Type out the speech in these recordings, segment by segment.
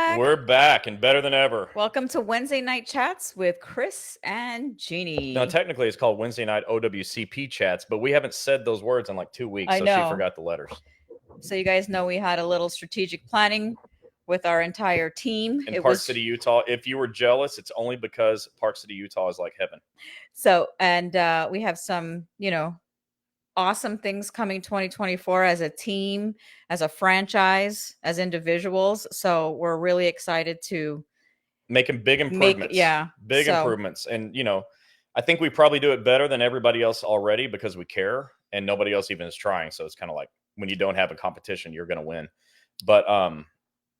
back. We're back and better than ever. Welcome to Wednesday Night Chats with Chris and Gini. Now, technically, it's called Wednesday Night OWCP Chats, but we haven't said those words in like 2 weeks, I so know. she forgot the letters. So you guys know we had a little strategic planning with our entire team. In Park City, Utah. If you were jealous, it's only because Park City, Utah is like heaven. So, and we have some, awesome things coming 2024 as a team, as a franchise, as individuals. So we're really excited to making big improvements. Big improvements. And, I think we probably do it better than everybody else already because we care and nobody else even is trying. So it's kind of like when you don't have a competition, you're going to win. But,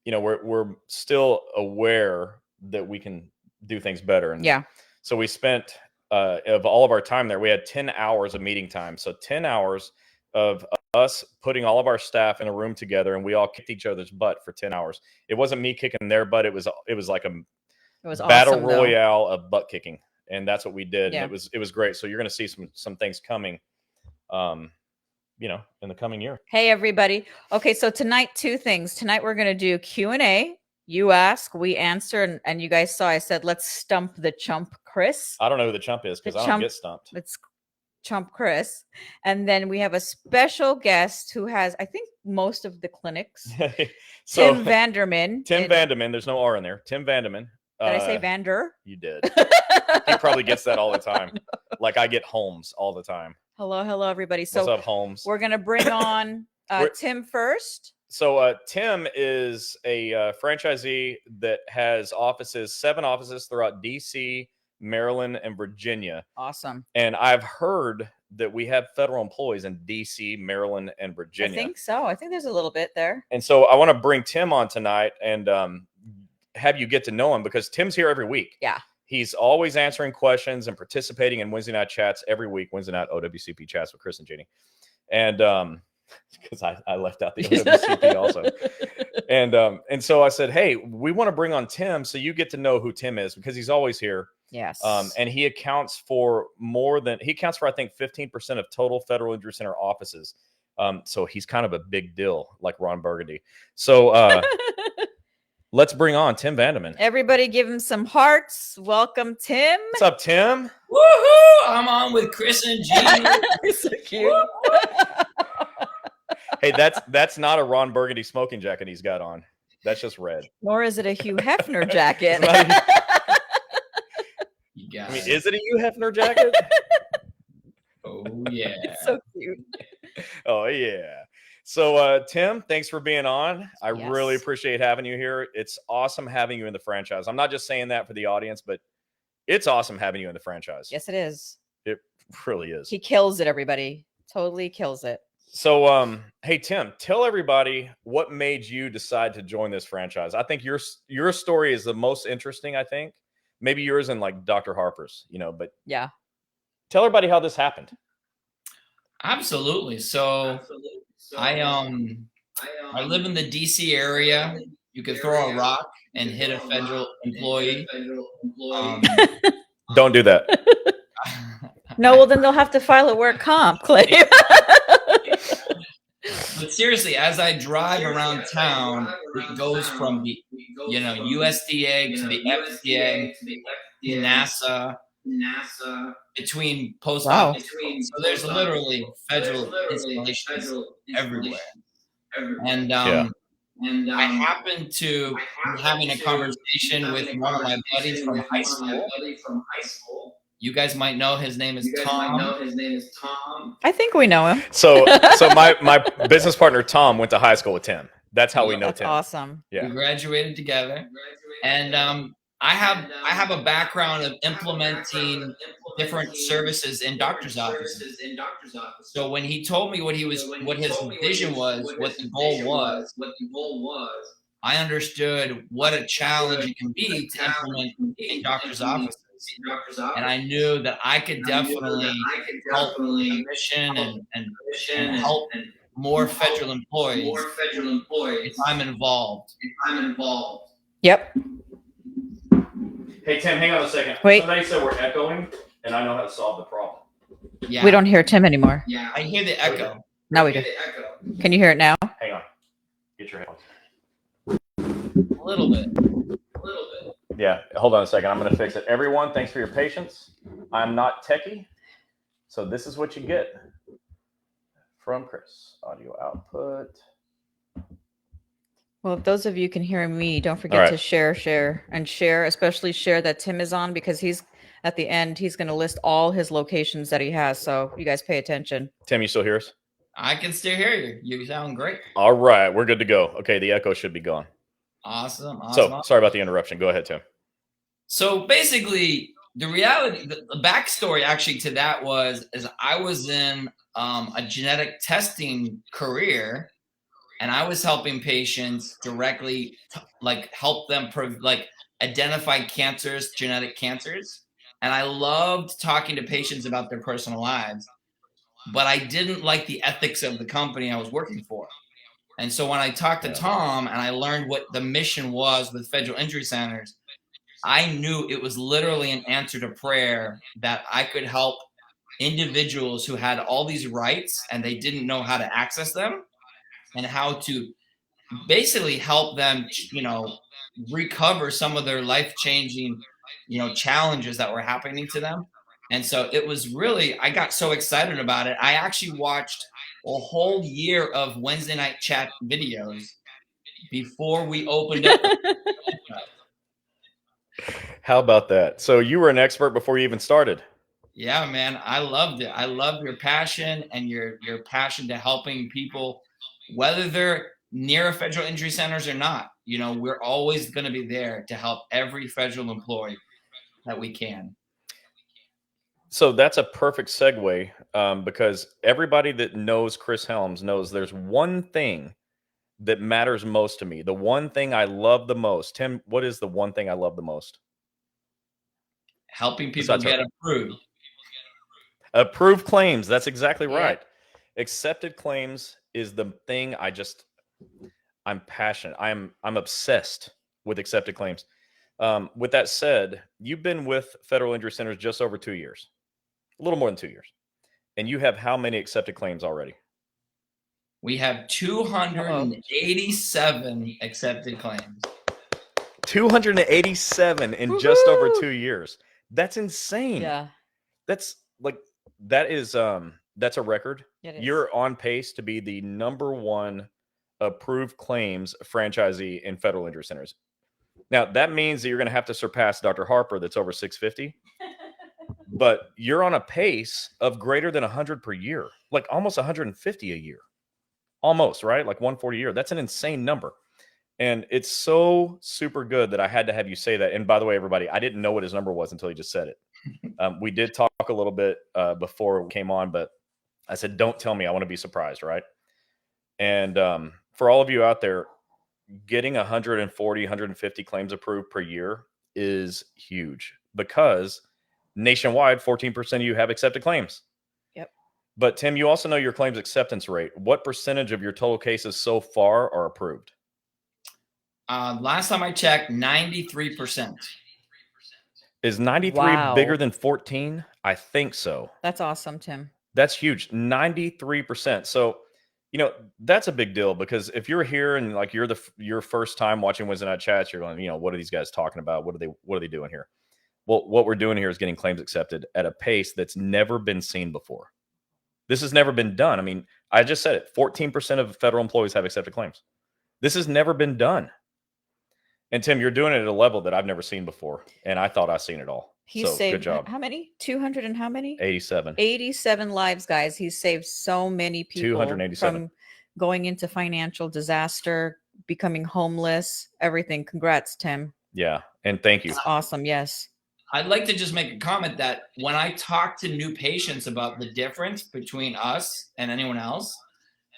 we're still aware that we can do things better. And so we spent of all of our time there, we had 10 hours of meeting time. So 10 hours of us putting all of our staff in a room together, and we all kicked each other's butt for 10 hours. It wasn't me kicking their butt. It was like a battle awesome, royale of butt kicking. And that's what we did. Yeah. And it was great. So you're going to see some things coming, in the coming year. Hey, everybody. Okay. So tonight, two things. Tonight, we're going to do Q&A. You ask, we answer. And you guys saw, I said, let's stump the chump, Chris. I don't know who the chump is because I don't get stumped. It's Chump Chris. And then we have a special guest who has, I think, most of the clinics. So, Tim Vanderman. Vanderman. There's no R in there. Tim Vanderman. Did I say Vander? You did. He probably gets that all the time. Like I get Holmes all the time. Hello, everybody. So what's up, Holmes? We're going to bring on Tim first. So Tim is a franchisee that has 7 offices throughout DC, Maryland, and Virginia. Awesome. And I've heard that we have federal employees in DC, Maryland, and Virginia. I think so. I think there's a little bit there. And so I want to bring Tim on tonight and have you get to know him because Tim's here every week. Yeah. He's always answering questions and participating in Wednesday night chats every week, Wednesday night OWCP chats with Chris and Gini. And because I left out the OWCP also. And so I said, hey, we want to bring on Tim so you get to know who Tim is because he's always here. Yes. And he accounts for I think 15% of total Federal Injury Center offices. So he's kind of a big deal, like Ron Burgundy. So let's bring on Tim Vanderman. Everybody give him some hearts. Welcome, Tim. What's up, Tim? Woohoo! I'm on with Chris and Gini. He's so cute. Hey, that's not a Ron Burgundy smoking jacket he's got on. That's just red. Nor is it a Hugh Hefner jacket. I mean, is it a Hugh Hefner jacket? Oh, yeah. It's so cute. Oh, yeah. So, Tim, thanks for being on. I really appreciate having you here. It's awesome having you in the franchise. I'm not just saying that for the audience, but it's awesome having you in the franchise. Yes, it is. It really is. He kills it, everybody. Totally kills it. So, hey, Tim, tell everybody what made you decide to join this franchise. I think your story is the most interesting, I think. Maybe yours and like Dr. Harper's, but yeah. Tell everybody how this happened. Absolutely. So I live in the DC area. You could throw a rock and hit a federal employee. Don't do that. No, well, then they'll have to file a work comp claim. But seriously, as I drive around town, it goes from the USDA to the FDA to NASA, between post office. So there's literally federal installations everywhere. And I happened to be having a conversation with one of my buddies from high school. You guys might know his name is Tom. I think we know him. So my business partner Tom went to high school with Tim. That's how we know Tim. Awesome. Yeah. We graduated together. And I have a background of implementing different services in doctors' offices. So when he told me what his vision was, what the goal was, I understood what a challenge it can be to implement in doctors' offices. And I knew that I could definitely help the mission and help more federal employees if I'm involved. Yep. Hey, Tim, hang on a second. Wait. Somebody said we're echoing, and I know how to solve the problem. Yeah. We don't hear Tim anymore. Yeah, I hear the echo. Now we do. Can you hear it now? Hang on. Get your headphones. little bit. Yeah, hold on a second. I'm going to fix it. Everyone, thanks for your patience. I'm not techie, so this is what you get from Chris. Audio output. Well, if those of you can hear me, don't forget to share, especially share that Tim is on, because he's at the end. He's going to list all his locations that he has. So you guys pay attention. Tim, you still hear us? I can still hear you. You sound great. All right, we're good to go. Okay, the echo should be gone. Awesome. So sorry about the interruption. Go ahead, Tim. So basically, the reality, the backstory actually to that is I was in a genetic testing career, and I was helping patients directly, help them identify cancers, genetic cancers. And I loved talking to patients about their personal lives, but I didn't like the ethics of the company I was working for. And so when I talked to Tom and I learned what the mission was with federal injury centers, I knew it was literally an answer to prayer that I could help individuals who had all these rights and they didn't know how to access them, and how to basically help them, recover some of their life-changing, challenges that were happening to them. And so it was really, I got so excited about it. I actually watched a whole year of Wednesday night chat videos before we opened up. How about that? So you were an expert before you even started. Yeah, man, I loved it. I love your passion and your passion to helping people, whether they're near a federal injury centers or not. We're always going to be there to help every federal employee that we can. So that's a perfect segue, because everybody that knows Chris Helms knows there's one thing that matters most to me. The one thing I love the most. Tim, what is the one thing I love the most? Helping people get approved. Approved claims. That's exactly right. Accepted claims is the thing I'm passionate. I'm obsessed with accepted claims. With that said, you've been with federal injury centers just over 2 years, a little more than 2 years. And you have how many accepted claims already? We have 287 accepted claims. 287 in just over 2 years. That's insane. Yeah. That's a record. You're on pace to be the #1 approved claims franchisee in federal injury centers. Now, that means that you're going to have to surpass Dr. Harper, that's over 650. But you're on a pace of greater than 100 per year, like almost 150 a year. Almost, right? Like 140 a year. That's an insane number. And it's so super good that I had to have you say that. And by the way, everybody, I didn't know what his number was until he just said it. We did talk a little bit before we came on, but I said, don't tell me. I want to be surprised, right? And for all of you out there, getting 140, 150 claims approved per year is huge, because nationwide, 14% of you have accepted claims. Yep. But Tim, you also know your claims acceptance rate. What percentage of your total cases so far are approved? Last time I checked, 93%. Is 93 bigger than 14? I think so. That's awesome, Tim. That's huge. 93%. So, that's a big deal, because if you're here and like you're your first time watching Wednesday Night Chats, you're going, what are these guys talking about? What are they doing here? Well, what we're doing here is getting claims accepted at a pace that's never been seen before. This has never been done. I mean, I just said it. 14% of federal employees have accepted claims. This has never been done. And Tim, you're doing it at a level that I've never seen before. And I thought I've seen it all. He's saved, good job. How many? 200 and how many? 87. 87 lives, guys. He's saved so many people 287. From going into financial disaster, becoming homeless, everything. Congrats, Tim. Yeah. And thank you. It's awesome. Yes. I'd like to just make a comment that when I talk to new patients about the difference between us and anyone else,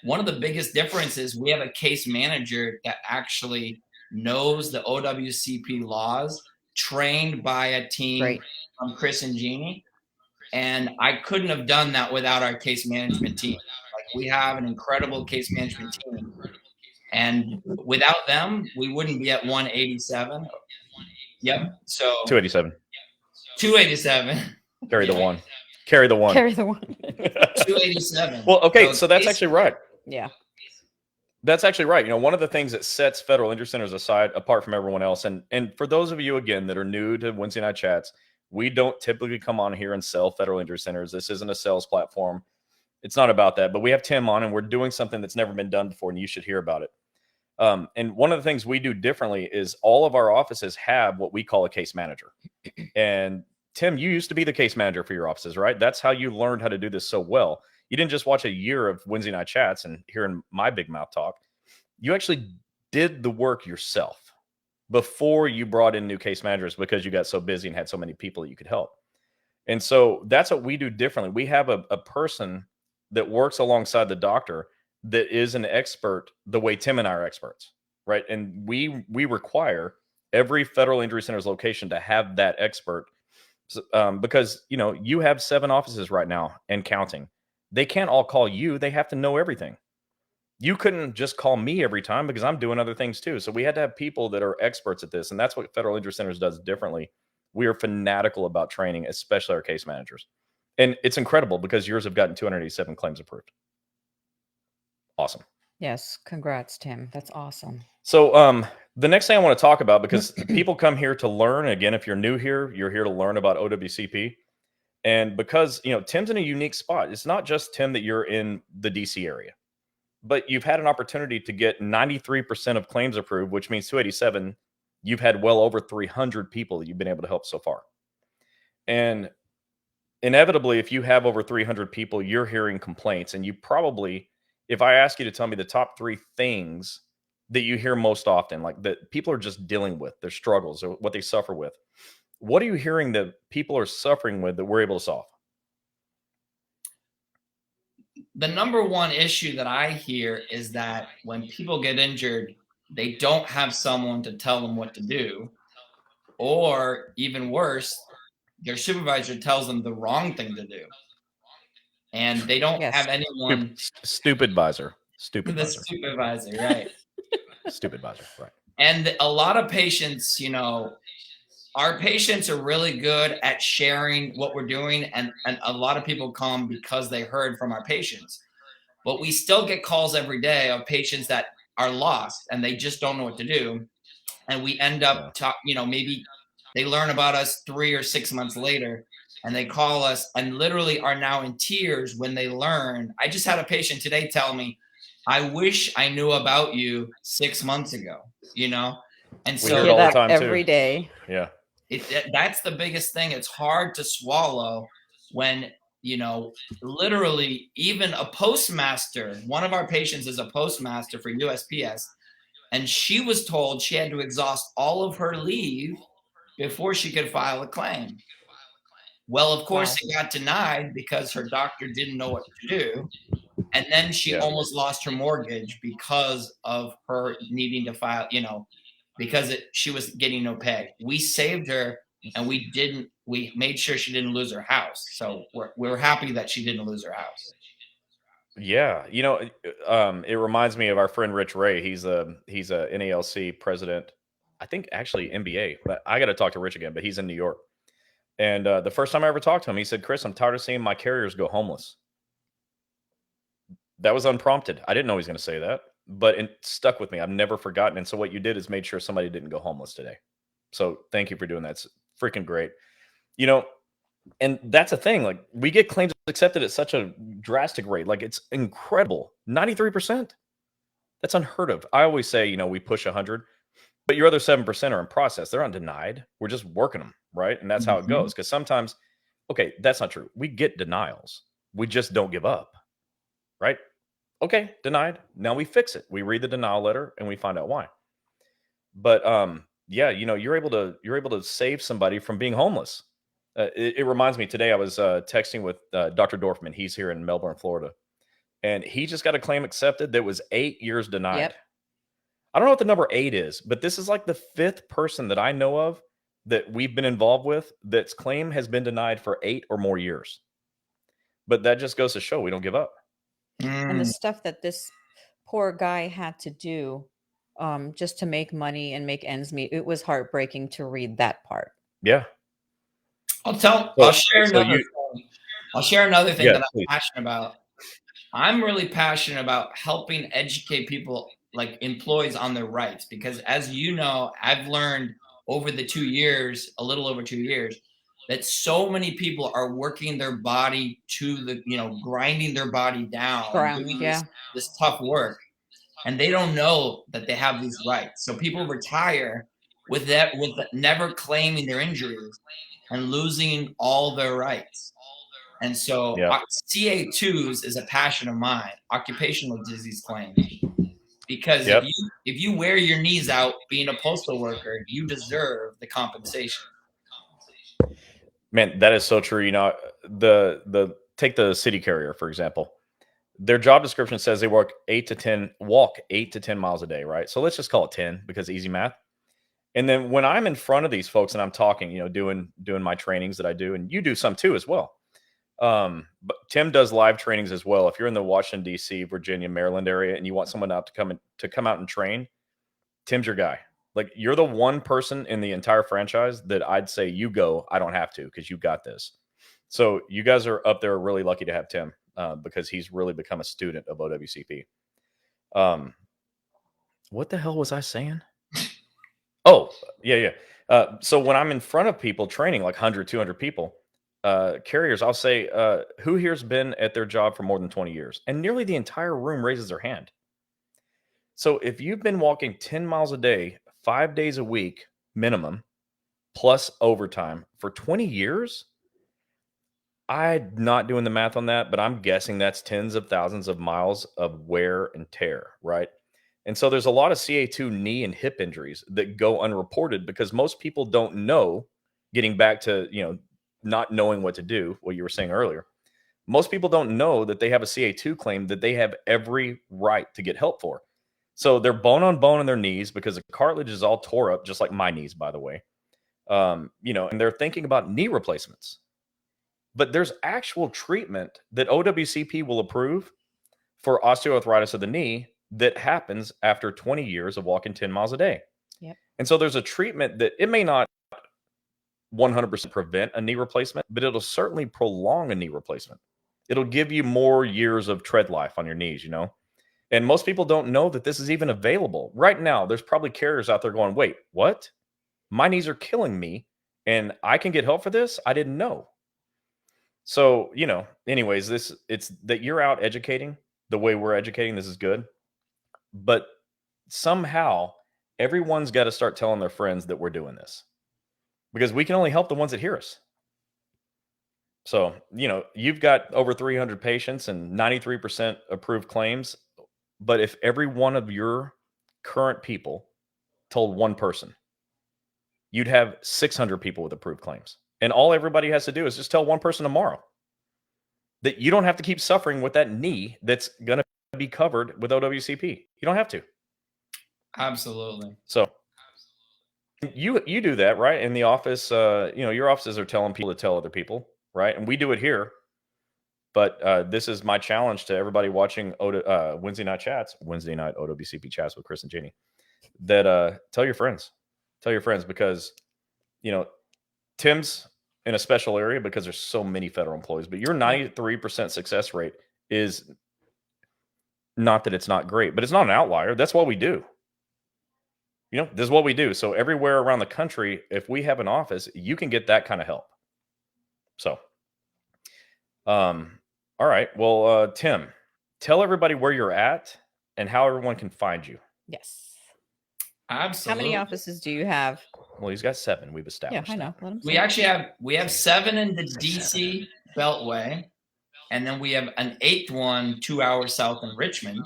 one of the biggest differences, we have a case manager that actually knows the OWCP laws, trained by a team from Chris and Gini. And I couldn't have done that without our case management team. Like, we have an incredible case management team. And without them, we wouldn't be at 187. Yep. So 287. 287. Carry the one. Carry the one. 287. Well, okay. So that's actually right. Yeah. That's actually right. You know, one of the things that sets federal injury centers aside, apart from everyone else, and for those of you again that are new to Wednesday night chats, we don't typically come on here and sell federal injury centers. This isn't a sales platform. It's not about that. But we have Tim on, and we're doing something that's never been done before, and you should hear about it. And one of the things we do differently is all of our offices have what we call a case manager. And Tim, you used to be the case manager for your offices, right? That's how you learned how to do this so well. You didn't just watch a year of Wednesday night chats and hearing my big mouth talk. You actually did the work yourself before you brought in new case managers because you got so busy and had so many people that you could help. And so that's what we do differently. We have a person that works alongside the doctor that is an expert the way Tim and I are experts, right? And we require every federal injury center's location to have that expert because, you know, you have 7 offices right now and counting. They can't all call you. They have to know everything. You couldn't just call me every time because I'm doing other things too. So we had to have people that are experts at this. And that's what Federal Injury Centers does differently. We are fanatical about training, especially our case managers. And it's incredible because yours have gotten 287 claims approved. Awesome. Yes. Congrats, Tim. That's awesome. So the next thing I want to talk about, because people come here to learn. Again, if you're new here, you're here to learn about OWCP. And because, you know, Tim's in a unique spot. It's not just Tim that you're in the DC area, but you've had an opportunity to get 93% of claims approved, which means 287. You've had well over 300 people that you've been able to help so far. And inevitably, if you have over 300 people, you're hearing complaints. And you probably, if I ask you to tell me the top 3 things that you hear most often, like that people are just dealing with, their struggles or what they suffer with, what are you hearing that people are suffering with that we're able to solve? The number one issue that I hear is that when people get injured, they don't have someone to tell them what to do, or even worse, their supervisor tells them the wrong thing to do. And they don't have anyone. Stupid advisor. The supervisor, right. Stupid advisor, right. And a lot of patients, you know, our patients are really good at sharing what we're doing. And a lot of people come because they heard from our patients. But we still get calls every day of patients that are lost and they just don't know what to do. And we end up, you know, maybe they learn about us 3 or 6 months later and they call us and literally are now in tears when they learn. I just had a patient today tell me, I wish I knew about you 6 months ago, you know? And so we hear that every day. Yeah. That's the biggest thing. It's hard to swallow when, you know, literally even a postmaster, one of our patients is a postmaster for USPS, and she was told she had to exhaust all of her leave before she could file a claim. Well, of course, it got denied because her doctor didn't know what to do. And then she almost lost her mortgage because of her needing to file, you know, because she was getting no pay. We saved her and we made sure she didn't lose her house. So we're happy that she didn't lose her house. Yeah. You know, it reminds me of our friend Rich Ray. He's a NALC president, I think actually NBA, but I got to talk to Rich again, but he's in New York. And the first time I ever talked to him, he said, Chris, I'm tired of seeing my carriers go homeless. That was unprompted. I didn't know he was going to say that, but it stuck with me. I've never forgotten. And so what you did is made sure somebody didn't go homeless today. So thank you for doing that. It's freaking great. You know, and that's a thing. Like we get claims accepted at such a drastic rate. Like it's incredible. 93%. That's unheard of. I always say, you know, we push 100, but your other 7% are in process. They're not denied. We're just working them. Right. And that's how it goes. Because sometimes, okay, that's not true. We get denials. We just don't give up. Right. Okay, denied. Now we fix it. We read the denial letter and we find out why. But yeah, you know, you're able to save somebody from being homeless. It reminds me today. I was texting with Dr. Dorfman. He's here in Melbourne, Florida, and he just got a claim accepted that was 8 years denied. Yep. I don't know what the number 8 is, but this is like the 5th person that I know of that we've been involved with that's claim has been denied for 8 or more years. But that just goes to show we don't give up. And the stuff that this poor guy had to do just to make money and make ends meet, it was heartbreaking to read that part. Yeah. I'll share another thing that I'm passionate about. I'm really passionate about helping educate people, like employees, on their rights, because as you know, I've learned over the 2 years, a little over 2 years, that so many people are working their body to the, grinding their body down, doing this tough work, and they don't know that they have these rights. So people retire with never claiming their injuries and losing all their rights. And so CA2s is a passion of mine, occupational disease claims, because if you wear your knees out being a postal worker, you deserve the compensation. Man, that is so true. You know, take the city carrier, for example. Their job description says they walk 8 to 10 miles a day, right? So let's just call it 10 because easy math. And then when I'm in front of these folks and I'm talking, doing my trainings that I do, and you do some too as well. But Tim does live trainings as well. If you're in the Washington, D.C., Virginia, Maryland area, and you want someone out to come out and train, Tim's your guy. Like, you're the one person in the entire franchise that I'd say you go. I don't have to, because you got this. So you guys are up there really lucky to have Tim, because he's really become a student of OWCP. What the hell was I saying? Oh, yeah. So when I'm in front of people training, like 100, 200 people, carriers, I'll say, who here's been at their job for more than 20 years? And nearly the entire room raises their hand. So if you've been walking 10 miles a day, 5 days a week minimum, plus overtime for 20 years, I'm not doing the math on that, but I'm guessing that's tens of thousands of miles of wear and tear, right? And so there's a lot of CA2 knee and hip injuries that go unreported because most people don't know, getting back to, not knowing what to do, what you were saying earlier. Most people don't know that they have a CA2 claim that they have every right to get help for. So they're bone on bone in their knees because the cartilage is all tore up, just like my knees, by the way. And they're thinking about knee replacements. But there's actual treatment that OWCP will approve for osteoarthritis of the knee that happens after 20 years of walking 10 miles a day. Yep. And so there's a treatment that it may not 100% prevent a knee replacement, but it'll certainly prolong a knee replacement. It'll give you more years of tread life on your knees, And most people don't know that this is even available. Right now, there's probably carriers out there going, wait, what? My knees are killing me and I can get help for this? I didn't know. So, anyways, it's that you're out educating the way we're educating. This is good. But somehow everyone's got to start telling their friends that we're doing this, because we can only help the ones that hear us. So, you've got over 300 patients and 93% approved claims. But if every one of your current people told one person, you'd have 600 people with approved claims. And all everybody has to do is just tell one person tomorrow that you don't have to keep suffering with that knee that's going to be covered with OWCP. You don't have to. Absolutely. So you do that, right? In the office, your offices are telling people to tell other people, right? And we do it here. But this is my challenge to everybody watching Wednesday night OWCP chats with Chris and Gini, that tell your friends, because, Tim's in a special area because there's so many federal employees, but your 93% success rate is not that it's not great, but it's not an outlier. That's what we do. This is what we do. So everywhere around the country, if we have an office, you can get that kind of help. So, all right. Well, Tim, tell everybody where you're at and how everyone can find you. Yes. Absolutely. How many offices do you have? Well, he's got 7. We've established. Yeah, I know. We actually have 7 in the DC Beltway, and then we have an 8th one 2 hours south in Richmond.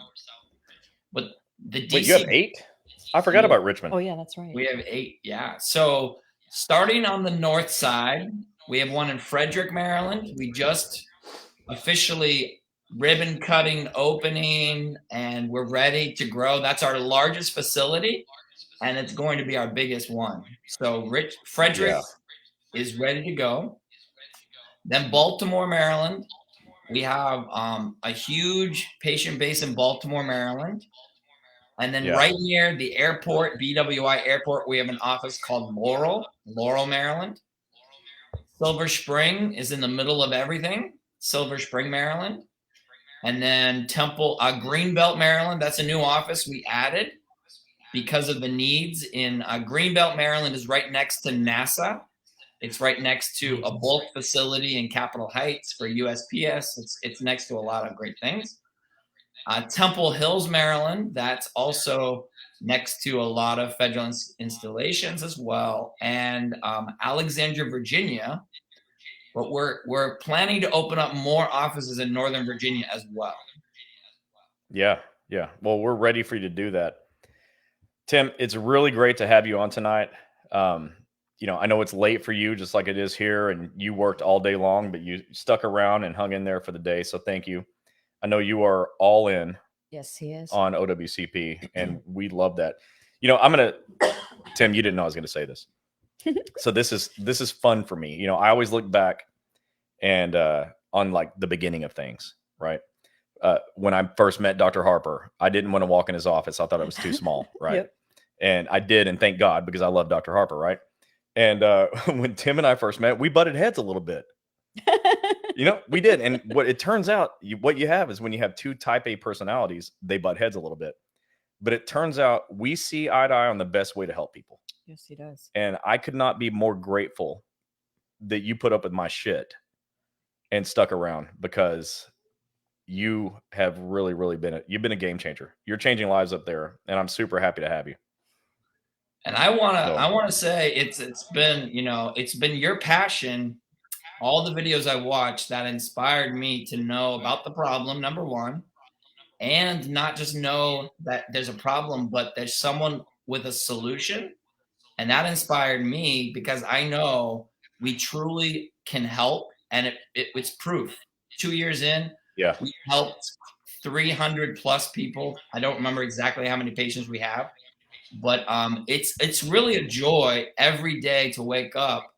But the DC. Wait, you have 8? I forgot about Richmond. Oh yeah, that's right. We have 8. Yeah. So starting on the north side, we have one in Frederick, Maryland. We just officially ribbon cutting opening, and we're ready to grow. That's our largest facility, and it's going to be our biggest one. So Frederick is ready to go. Then Baltimore, Maryland. We have a huge patient base in Baltimore, Maryland. And then right near the airport, BWI Airport, we have an office called Laurel, Maryland. Silver Spring is in the middle of everything, Silver Spring, Maryland. And then Temple, Greenbelt, Maryland. That's a new office we added because of the needs in Greenbelt, Maryland is right next to NASA. It's right next to a bulk facility in Capitol Heights for USPS. It's next to a lot of great things. Temple Hills, Maryland. That's also next to a lot of federal installations as well. And Alexandria, Virginia. But we're planning to open up more offices in Northern Virginia as well. Yeah. Well, we're ready for you to do that. Tim, it's really great to have you on tonight. I know it's late for you, just like it is here, and you worked all day long, but you stuck around and hung in there for the day. So thank you. I know you are all in. Yes, he is. On OWCP, and we love that. Tim, you didn't know I was going to say this. So this is fun for me. I always look back and on like the beginning of things, right? When I first met Dr. Harper, I didn't want to walk in his office. I thought it was too small, right? Yep. And I did, and thank God, because I love Dr. Harper, right? And when Tim and I first met, we butted heads a little bit. We did. And what it turns out, what you have is when you have two type A personalities, they butt heads a little bit. But it turns out we see eye to eye on the best way to help people. Yes, he does. And I could not be more grateful that you put up with my shit and stuck around, because you have really, really you've been a game changer. You're changing lives up there, and I'm super happy to have you. And I want to say it's been your passion, all the videos I watched, that inspired me to know about the problem, number one, and not just know that there's a problem, but there's someone with a solution. And that inspired me, because I know we truly can help, and it's proof. 2 years in, we helped 300 plus people. I don't remember exactly how many patients we have, but it's really a joy every day to wake up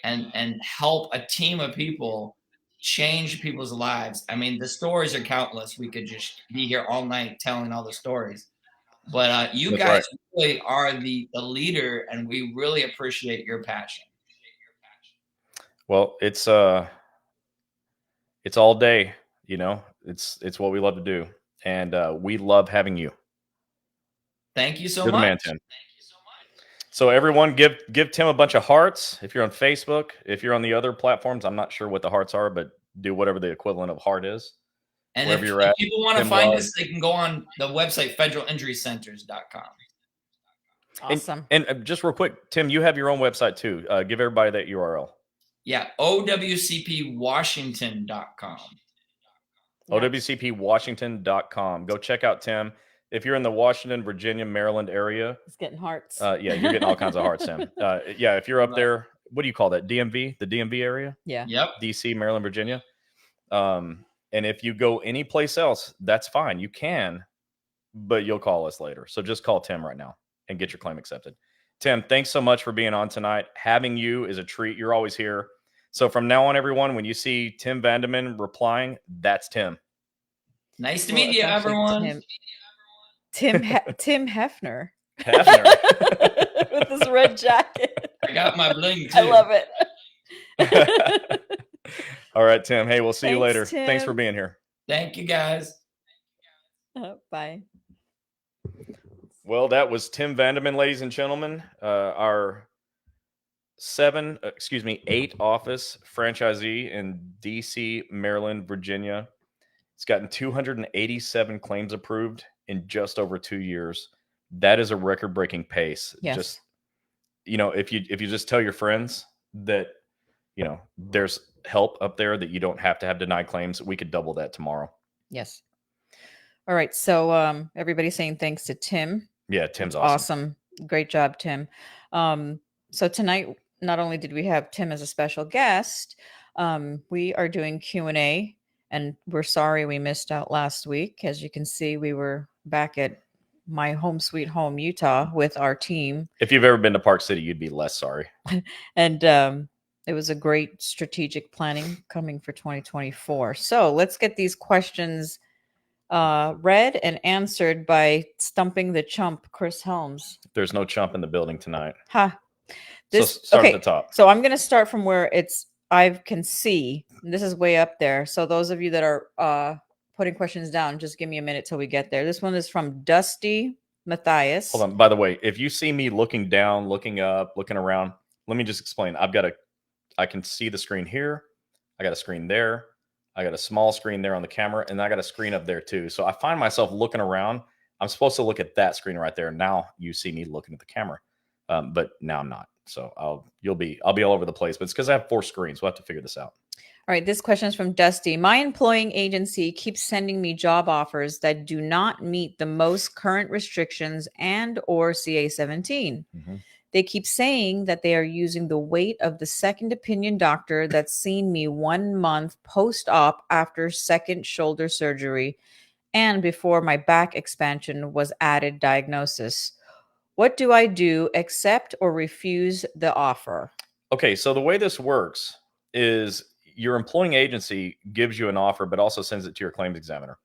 and help a team of people change people's lives. I mean, the stories are countless. We could just be here all night telling all the stories. But you That's guys really are the leader, and we really appreciate your passion. Well, it's all day, it's what we love to do. And we love having you. Thank you so You're much. The man, Tim. So everyone, give Tim a bunch of hearts. If you're on Facebook, if you're on the other platforms, I'm not sure what the hearts are, but do whatever the equivalent of heart is. And if people want to find us, they can go on the website, federalinjurycenters.com. Awesome. And just real quick, Tim, you have your own website too. Give everybody that URL. Yeah, OWCPWashington.com. OWCPWashington.com. Go check out Tim. If you're in the Washington, Virginia, Maryland area, it's getting hearts. Yeah, you're getting all kinds of hearts, Tim. Yeah, if you're up there, what do you call that? DMV, the DMV area? Yeah. Yep. DC, Maryland, Virginia. And if you go any place else, that's fine. You can, but you'll call us later. So just call Tim right now and get your claim accepted. Tim, thanks so much for being on tonight. Having you is a treat. You're always here. So from now on, everyone, when you see Tim Vandeman replying, that's Tim. Nice to meet you, everyone. Tim Hefner. Hefner. With his red jacket. I got my bling too. I love it. All right, Tim. Hey, we'll see you later. Tim. Thanks for being here. Thank you, guys. Bye. Well, that was Tim Vandeman, ladies and gentlemen. Our 8 office franchisee in DC, Maryland, Virginia. It's gotten 287 claims approved in just over 2 years. That is a record-breaking pace. Yes. Just, if you just tell your friends that, there's help up there, that you don't have to have denied claims, we could double that tomorrow. Yes. All right. So everybody's saying thanks to Tim. Yeah, Tim's awesome. Great job, Tim. So tonight, not only did we have Tim as a special guest, we are doing Q&A, and we're sorry we missed out last week. As you can see, we were back at my home sweet home, Utah, with our team. If you've ever been to Park City, you'd be less sorry. And it was a great strategic planning coming for 2024. So let's get these questions read and answered by Stumping the Chump, Chris Helms. There's no chump in the building tonight. So start at the top. So I'm going to start from where I can see. This is way up there. So those of you that are putting questions down. Just give me a minute till we get there. This one is from Dusty Matthias. Hold on. By the way, if you see me looking down, looking up, looking around, let me just explain. I can see the screen here. I got a screen there. I got a small screen there on the camera, and I got a screen up there too. So I find myself looking around. I'm supposed to look at that screen right there. Now you see me looking at the camera, but now I'm not. So I'll be all over the place. But it's because I have 4 screens. We'll have to figure this out. All right, this question is from Dusty. My employing agency keeps sending me job offers that do not meet the most current restrictions and or CA-17. Mm-hmm. They keep saying that they are using the weight of the second opinion doctor that's seen me 1 month post-op after second shoulder surgery and before my back expansion was added diagnosis. What do I do? Accept or refuse the offer? Okay, so the way this works is your employing agency gives you an offer, but also sends it to your claims examiner.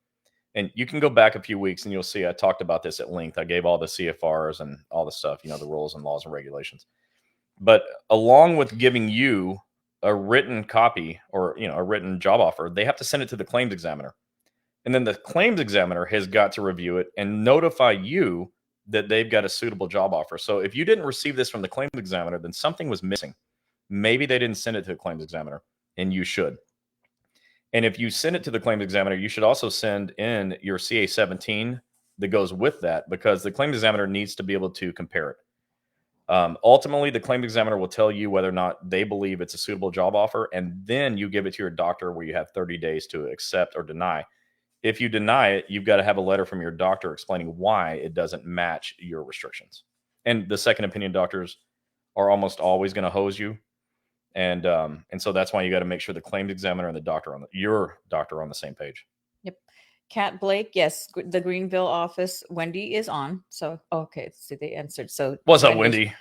And you can go back a few weeks and you'll see I talked about this at length. I gave all the CFRs and all the stuff, the rules and laws and regulations. But along with giving you a written copy or, a written job offer, they have to send it to the claims examiner. And then the claims examiner has got to review it and notify you that they've got a suitable job offer. So if you didn't receive this from the claims examiner, then something was missing. Maybe they didn't send it to the claims examiner, and you should. And if you send it to the claims examiner, you should also send in your CA-17 that goes with that, because the claims examiner needs to be able to compare it. Ultimately, the claims examiner will tell you whether or not they believe it's a suitable job offer, and then you give it to your doctor where you have 30 days to accept or deny. If you deny it, you've got to have a letter from your doctor explaining why it doesn't match your restrictions. And the second opinion doctors are almost always going to hose you. And so that's why you got to make sure the claims examiner and your doctor are on the same page. Yep. Kat Blake, yes, the Greenville office. Wendy is on. So okay, see, they answered. So what's up, Wendy?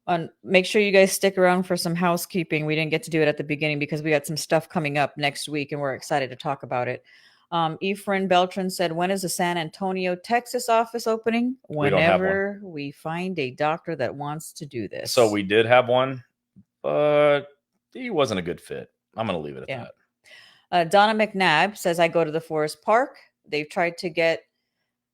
And make sure you guys stick around for some housekeeping. We didn't get to do it at the beginning because we got some stuff coming up next week, and we're excited to talk about it. Efren Beltran said, when is the San Antonio, Texas office opening? Whenever we find a doctor that wants to do this. So we did have one, but he wasn't a good fit. I'm going to leave it at that. Donna McNabb says, I go to the Forest Park. They've tried to get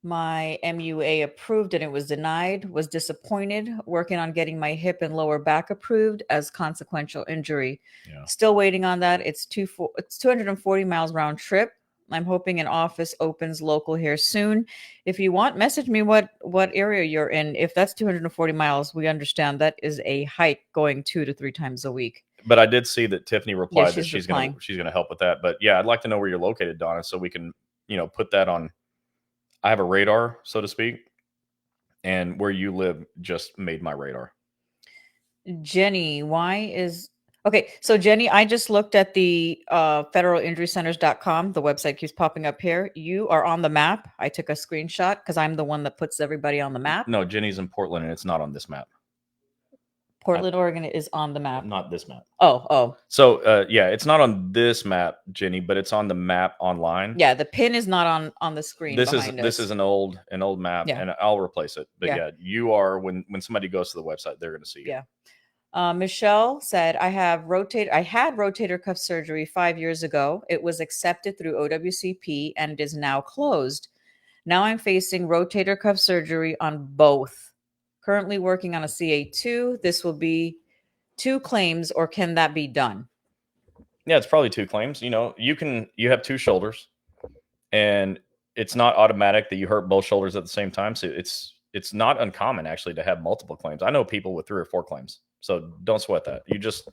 my MUA approved and it was denied. Was disappointed. Working on getting my hip and lower back approved as consequential injury. Still waiting on that. It's 240 miles round trip. I'm hoping an office opens local here soon. If you want, message me what area you're in. If that's 240 miles, we understand that is a hike going 2 to 3 times a week. But I did see that Tiffany replied that she's going to help with that. But yeah, I'd like to know where you're located, Donna, so we can, put that on. I have a radar, so to speak, and where you live just made my radar. Jenny, okay, so Jenny, I just looked at the federalinjurycenters.com. The website keeps popping up here. You are on the map. I took a screenshot because I'm the one that puts everybody on the map. No, Jenny's in Portland, and it's not on this map. Portland, Oregon is on the map. Not this map. Oh. So, yeah, it's not on this map, Jenny, but it's on the map online. Yeah, the pin is not on the screen. This is an old map, and I'll replace it. But yeah, you are when somebody goes to the website, they're going to see you. Yeah. Michelle said, I had rotator cuff surgery 5 years ago. It was accepted through OWCP and is now closed. Now I'm facing rotator cuff surgery on both. Currently working on a CA2. This will be 2 claims, or can that be done? Yeah, it's probably 2 claims. You have 2 shoulders, and it's not automatic that you hurt both shoulders at the same time. So it's not uncommon actually to have multiple claims. I know people with 3 or 4 claims. So don't sweat that. You just,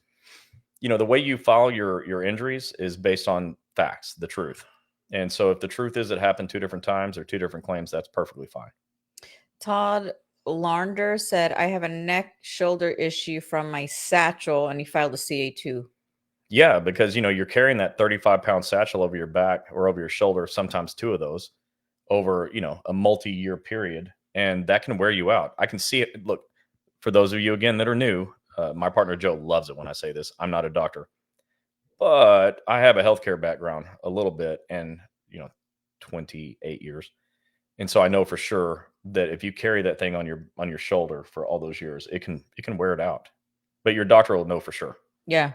the way you file your injuries is based on facts, the truth. And so if the truth is it happened 2 different times or 2 different claims, that's perfectly fine. Todd Larnder said, I have a neck shoulder issue from my satchel, and he filed a CA2. Yeah, because, you're carrying that 35-pound satchel over your back or over your shoulder, sometimes 2 of those over, a multi-year period. And that can wear you out. I can see it. Look, for those of you, again, that are new, my partner Joe loves it when I say this. I'm not a doctor, but I have a healthcare background a little bit and, 28 years. And so I know for sure that if you carry that thing on your shoulder for all those years, it can wear it out. But your doctor will know for sure. Yeah.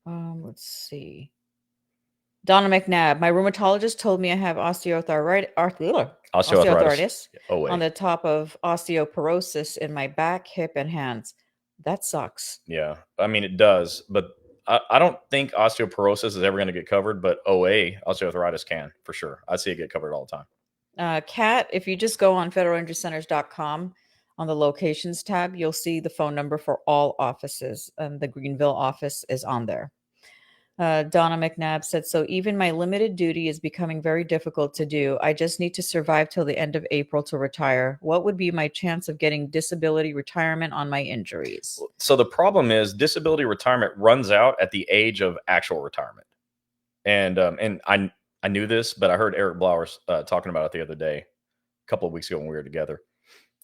Let's see. Donna McNabb, my rheumatologist told me I have osteoarthritis on the top of osteoporosis in my back, hip, and hands. That sucks. Yeah, I mean, it does, but I don't think osteoporosis is ever going to get covered, but osteoarthritis can, for sure. I see it get covered all the time. Kat, if you just go on federalinjurycenters.com on the locations tab, you'll see the phone number for all offices, and the Greenville office is on there. Donna McNabb said, so even my limited duty is becoming very difficult to do. I just need to survive till the end of April to retire. What would be my chance of getting disability retirement on my injuries? So the problem is disability retirement runs out at the age of actual retirement. And I knew this, but I heard Eric Blowers talking about it the other day, a couple of weeks ago when we were together.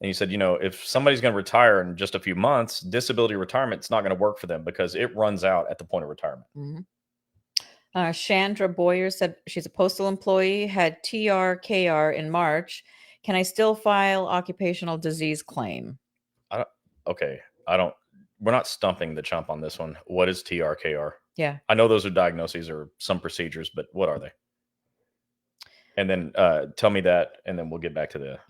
And he said, if somebody's going to retire in just a few months, disability retirement is not going to work for them because it runs out at the point of retirement. Mm-hmm. Chandra Boyer said she's a postal employee, had TRKR in March. Can I still file occupational disease claim? We're not stumping the chump on this one. What is TRKR? Yeah. I know those are diagnoses or some procedures, but what are they? And then tell me that, and then we'll get back to the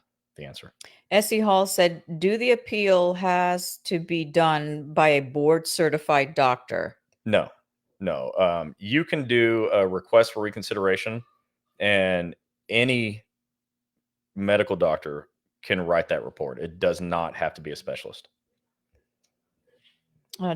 answer. Essie Hall said, do the appeal has to be done by a board certified doctor? No. You can do a request for reconsideration, and any medical doctor can write that report. It does not have to be a specialist.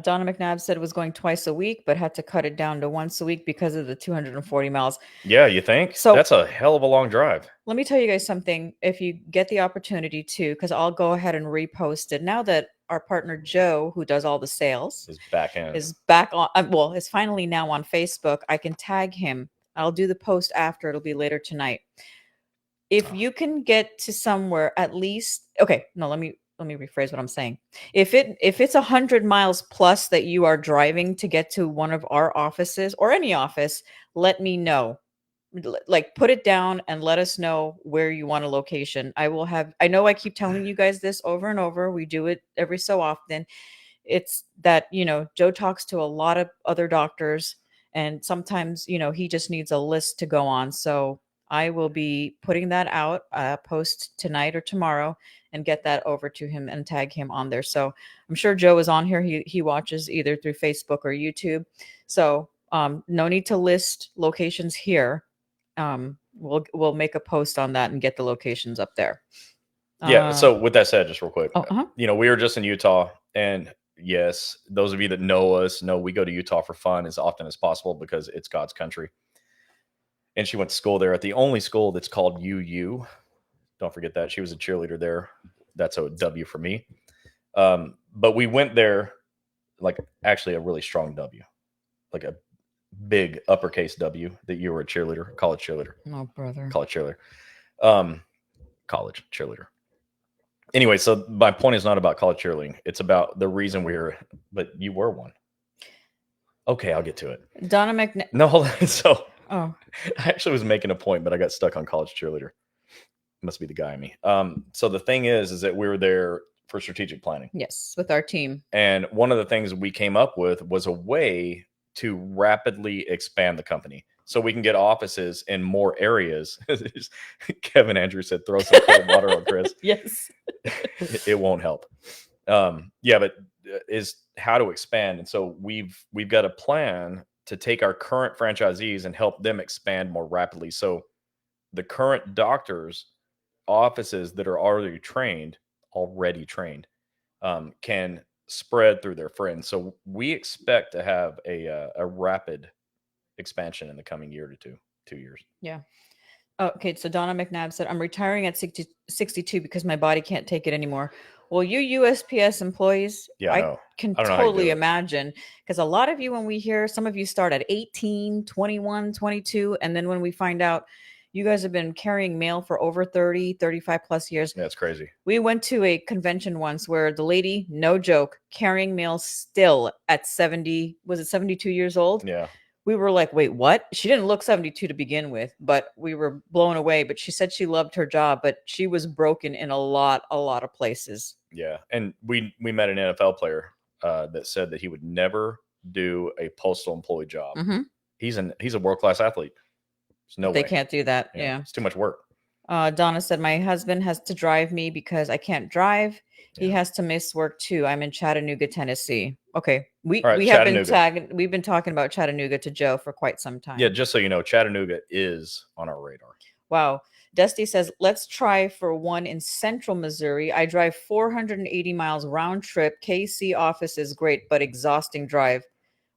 Donna McNabb said it was going twice a week, but had to cut it down to once a week because of the 240 miles. Yeah, you think? So that's a hell of a long drive. Let me tell you guys something. If you get the opportunity to, because I'll go ahead and repost it. Now that our partner Joe, who does all the sales, is back on, is finally now on Facebook, I can tag him. I'll do the post after. It'll be later tonight. If you can get to somewhere at least, okay, no, let me rephrase what I'm saying. If it's 100 miles plus that you are driving to get to one of our offices or any office, let me know. Like, put it down and let us know where you want a location. I know I keep telling you guys this over and over. We do it every so often. It's that, Joe talks to a lot of other doctors, and sometimes, he just needs a list to go on. So I will be putting that out, post tonight or tomorrow, and get that over to him and tag him on there. So I'm sure Joe is on here. He watches either through Facebook or YouTube. So no need to list locations here. We'll make a post on that and get the locations up there. Yeah. So with that said, just real quick, we were just in Utah, and yes, those of you that know us know we go to Utah for fun as often as possible because it's God's country. And she went to school there at the only school that's called UU. Don't forget that. She was a cheerleader there. That's a W for me. But we went there, like, actually a really strong W, like a big uppercase W, that you were a cheerleader, college cheerleader. Oh, brother. College cheerleader. College cheerleader. Anyway, so my point is not about college cheerleading. It's about the reason but you were one. Okay, I'll get to it. Donna McNabb. No, hold on. So I actually was making a point, but I got stuck on college cheerleader. Must be the guy in me. So the thing is that we were there for strategic planning. Yes, with our team. And one of the things we came up with was a way to rapidly expand the company so we can get offices in more areas. Kevin Andrews said, throw some cold water on Chris. Yes. It won't help. But is how to expand. And so we've got a plan to take our current franchisees and help them expand more rapidly. So the current doctors' offices that are already trained, can spread through their friends. So we expect to have a rapid expansion in the coming year to 2 years. Yeah. Okay. So Donna McNabb said, I'm retiring at 62 because my body can't take it anymore. Well, you USPS employees, I can totally imagine, because a lot of you, when we hear some of you start at 18, 21, 22, and then when we find out you guys have been carrying mail for over 30, 35 plus years. That's crazy. We went to a convention once where the lady, no joke, carrying mail still at 70, was it 72 years old? Yeah. We were like, wait, what? She didn't look 72 to begin with, but we were blown away. But she said she loved her job, but she was broken in a lot of places. Yeah. And we met an NFL player that said that he would never do a postal employee job. Mm-hmm. He's a world-class athlete. no way. They can't do that. Yeah. It's too much work. Donna said, my husband has to drive me because I can't drive. He has to miss work too. I'm in Chattanooga, Tennessee. Okay. We've been talking about Chattanooga to Joe for quite some time. Yeah, just so you know, Chattanooga is on our radar. Wow. Dusty says, let's try for one in central Missouri. I drive 480 miles round trip. KC office is great, but exhausting drive.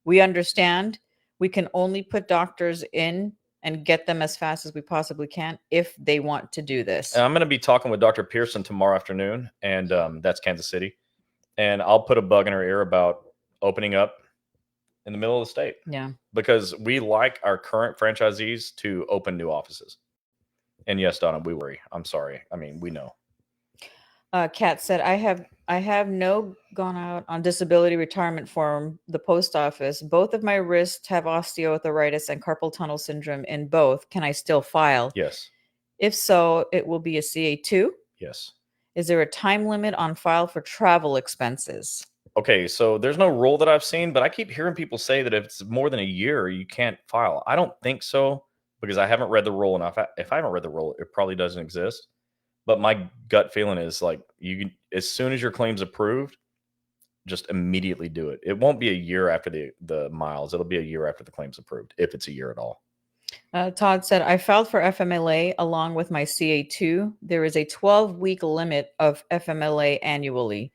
We understand. We can only put doctors in and get them as fast as we possibly can if they want to do this. I'm going to be talking with Dr. Pearson tomorrow afternoon, and that's Kansas City. And I'll put a bug in her ear about opening up in the middle of the state. Yeah. Because we like our current franchisees to open new offices. And yes, Donna, we worry. I'm sorry. I mean, we know. Kat said, I have no gone out on disability retirement form, the post office. Both of my wrists have osteoarthritis and carpal tunnel syndrome in both. Can I still file? Yes. If so, it will be a CA2? Yes. Is there a time limit on file for travel expenses? Okay, so there's no rule that I've seen, but I keep hearing people say that if it's more than a year, you can't file. I don't think so because I haven't read the rule enough. If I haven't read the rule, it probably doesn't exist. But my gut feeling is like you can, as soon as your claim's approved, just immediately do it. It won't be a year after the miles. It'll be a year after the claim's approved, if it's a year at all. Todd said, I filed for FMLA along with my CA2. There is a 12-week limit of FMLA annually.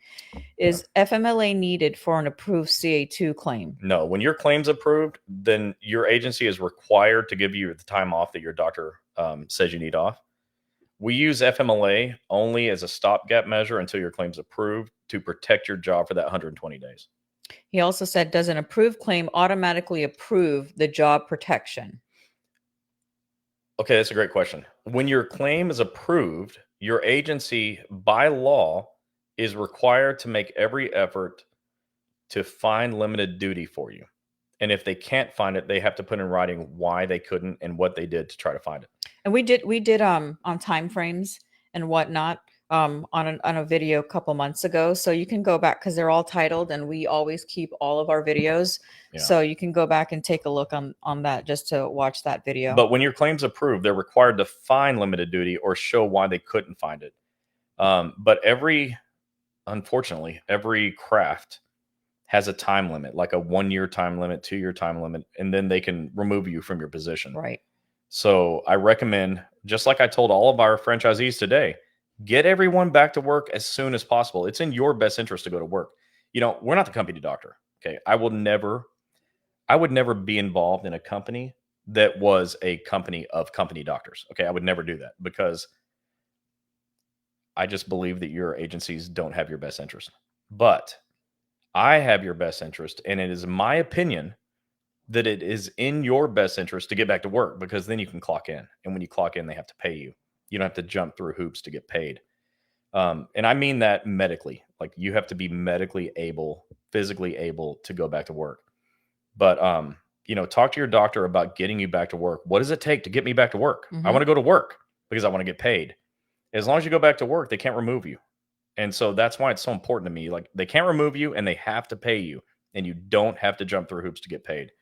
Is FMLA needed for an approved CA2 claim? No. When your claim's approved, then your agency is required to give you the time off that your doctor says you need off. We use FMLA only as a stopgap measure until your claim's approved to protect your job for that 120 days. He also said, does an approved claim automatically approve the job protection? Okay, that's a great question. When your claim is approved, your agency by law is required to make every effort to find limited duty for you. And if they can't find it, they have to put in writing why they couldn't and what they did to try to find it. And we did on time frames and whatnot on a video a couple months ago. So you can go back because they're all titled and we always keep all of our videos. Yeah. So you can go back and take a look on that just to watch that video. But when your claim's approved, they're required to find limited duty or show why they couldn't find it. But unfortunately, every craft has a time limit, like a 1-year time limit, 2-year time limit, and then they can remove you from your position. Right. So I recommend, just like I told all of our franchisees today, get everyone back to work as soon as possible. It's in your best interest to go to work. You know, we're not the company doctor. Okay. I would never be involved in a company that was a company of company doctors. Okay. I would never do that because I just believe that your agencies don't have your best interest. But I have your best interest, and it is my opinion that it is in your best interest to get back to work because then you can clock in. And when you clock in, they have to pay you. You don't have to jump through hoops to get paid. And I mean that medically. Like you have to be medically able, physically able to go back to work. But, talk to your doctor about getting you back to work. What does it take to get me back to work? Mm-hmm. I want to go to work because I want to get paid. As long as you go back to work, they can't remove you. And so that's why it's so important to me. Like they can't remove you and they have to pay you and you don't have to jump through hoops to get paid.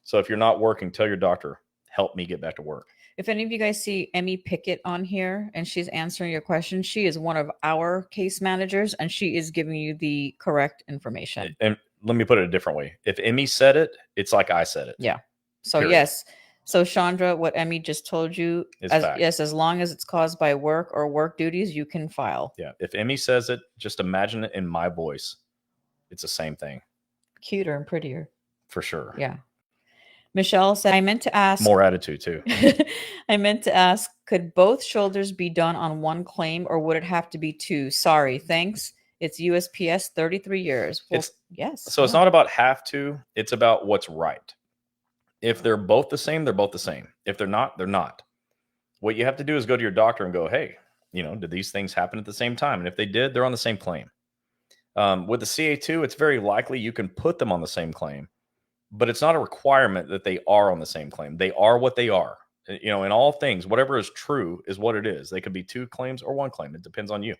So if you're not working, tell your doctor, help me get back to work. If any of you guys see Emmy Pickett on here and she's answering your question, she is one of our case managers and she is giving you the correct information. And let me put it a different way. If Emmy said it, it's like I said it. Yeah. So period. Yes. So Chandra, what Emmy just told you, as long as it's caused by work or work duties, you can file. Yeah. If Emmy says it, just imagine it in my voice. It's the same thing. Cuter and prettier. For sure. Yeah. Michelle said, I meant to ask. More attitude too. I meant to ask, could both shoulders be done on one claim or would it have to be two? Sorry. Thanks. It's USPS 33 years. Well, yes. So it's not about have to. It's about what's right. If they're both the same, they're both the same. If they're not, they're not. What you have to do is go to your doctor and go, hey, did these things happen at the same time? And if they did, they're on the same claim. With the CA2, it's very likely you can put them on the same claim, but it's not a requirement that they are on the same claim. They are what they are. In all things, whatever is true is what it is. They could be two claims or one claim. It depends on you.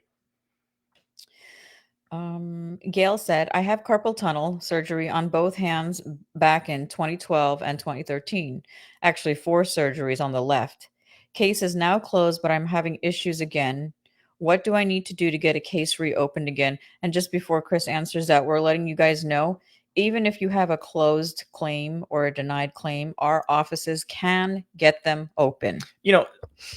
Gail said, I have carpal tunnel surgery on both hands back in 2012 and 2013. Actually, 4 surgeries on the left. Case is now closed, but I'm having issues again. What do I need to do to get a case reopened again? And just before Chris answers that, we're letting you guys know, even if you have a closed claim or a denied claim, our offices can get them open.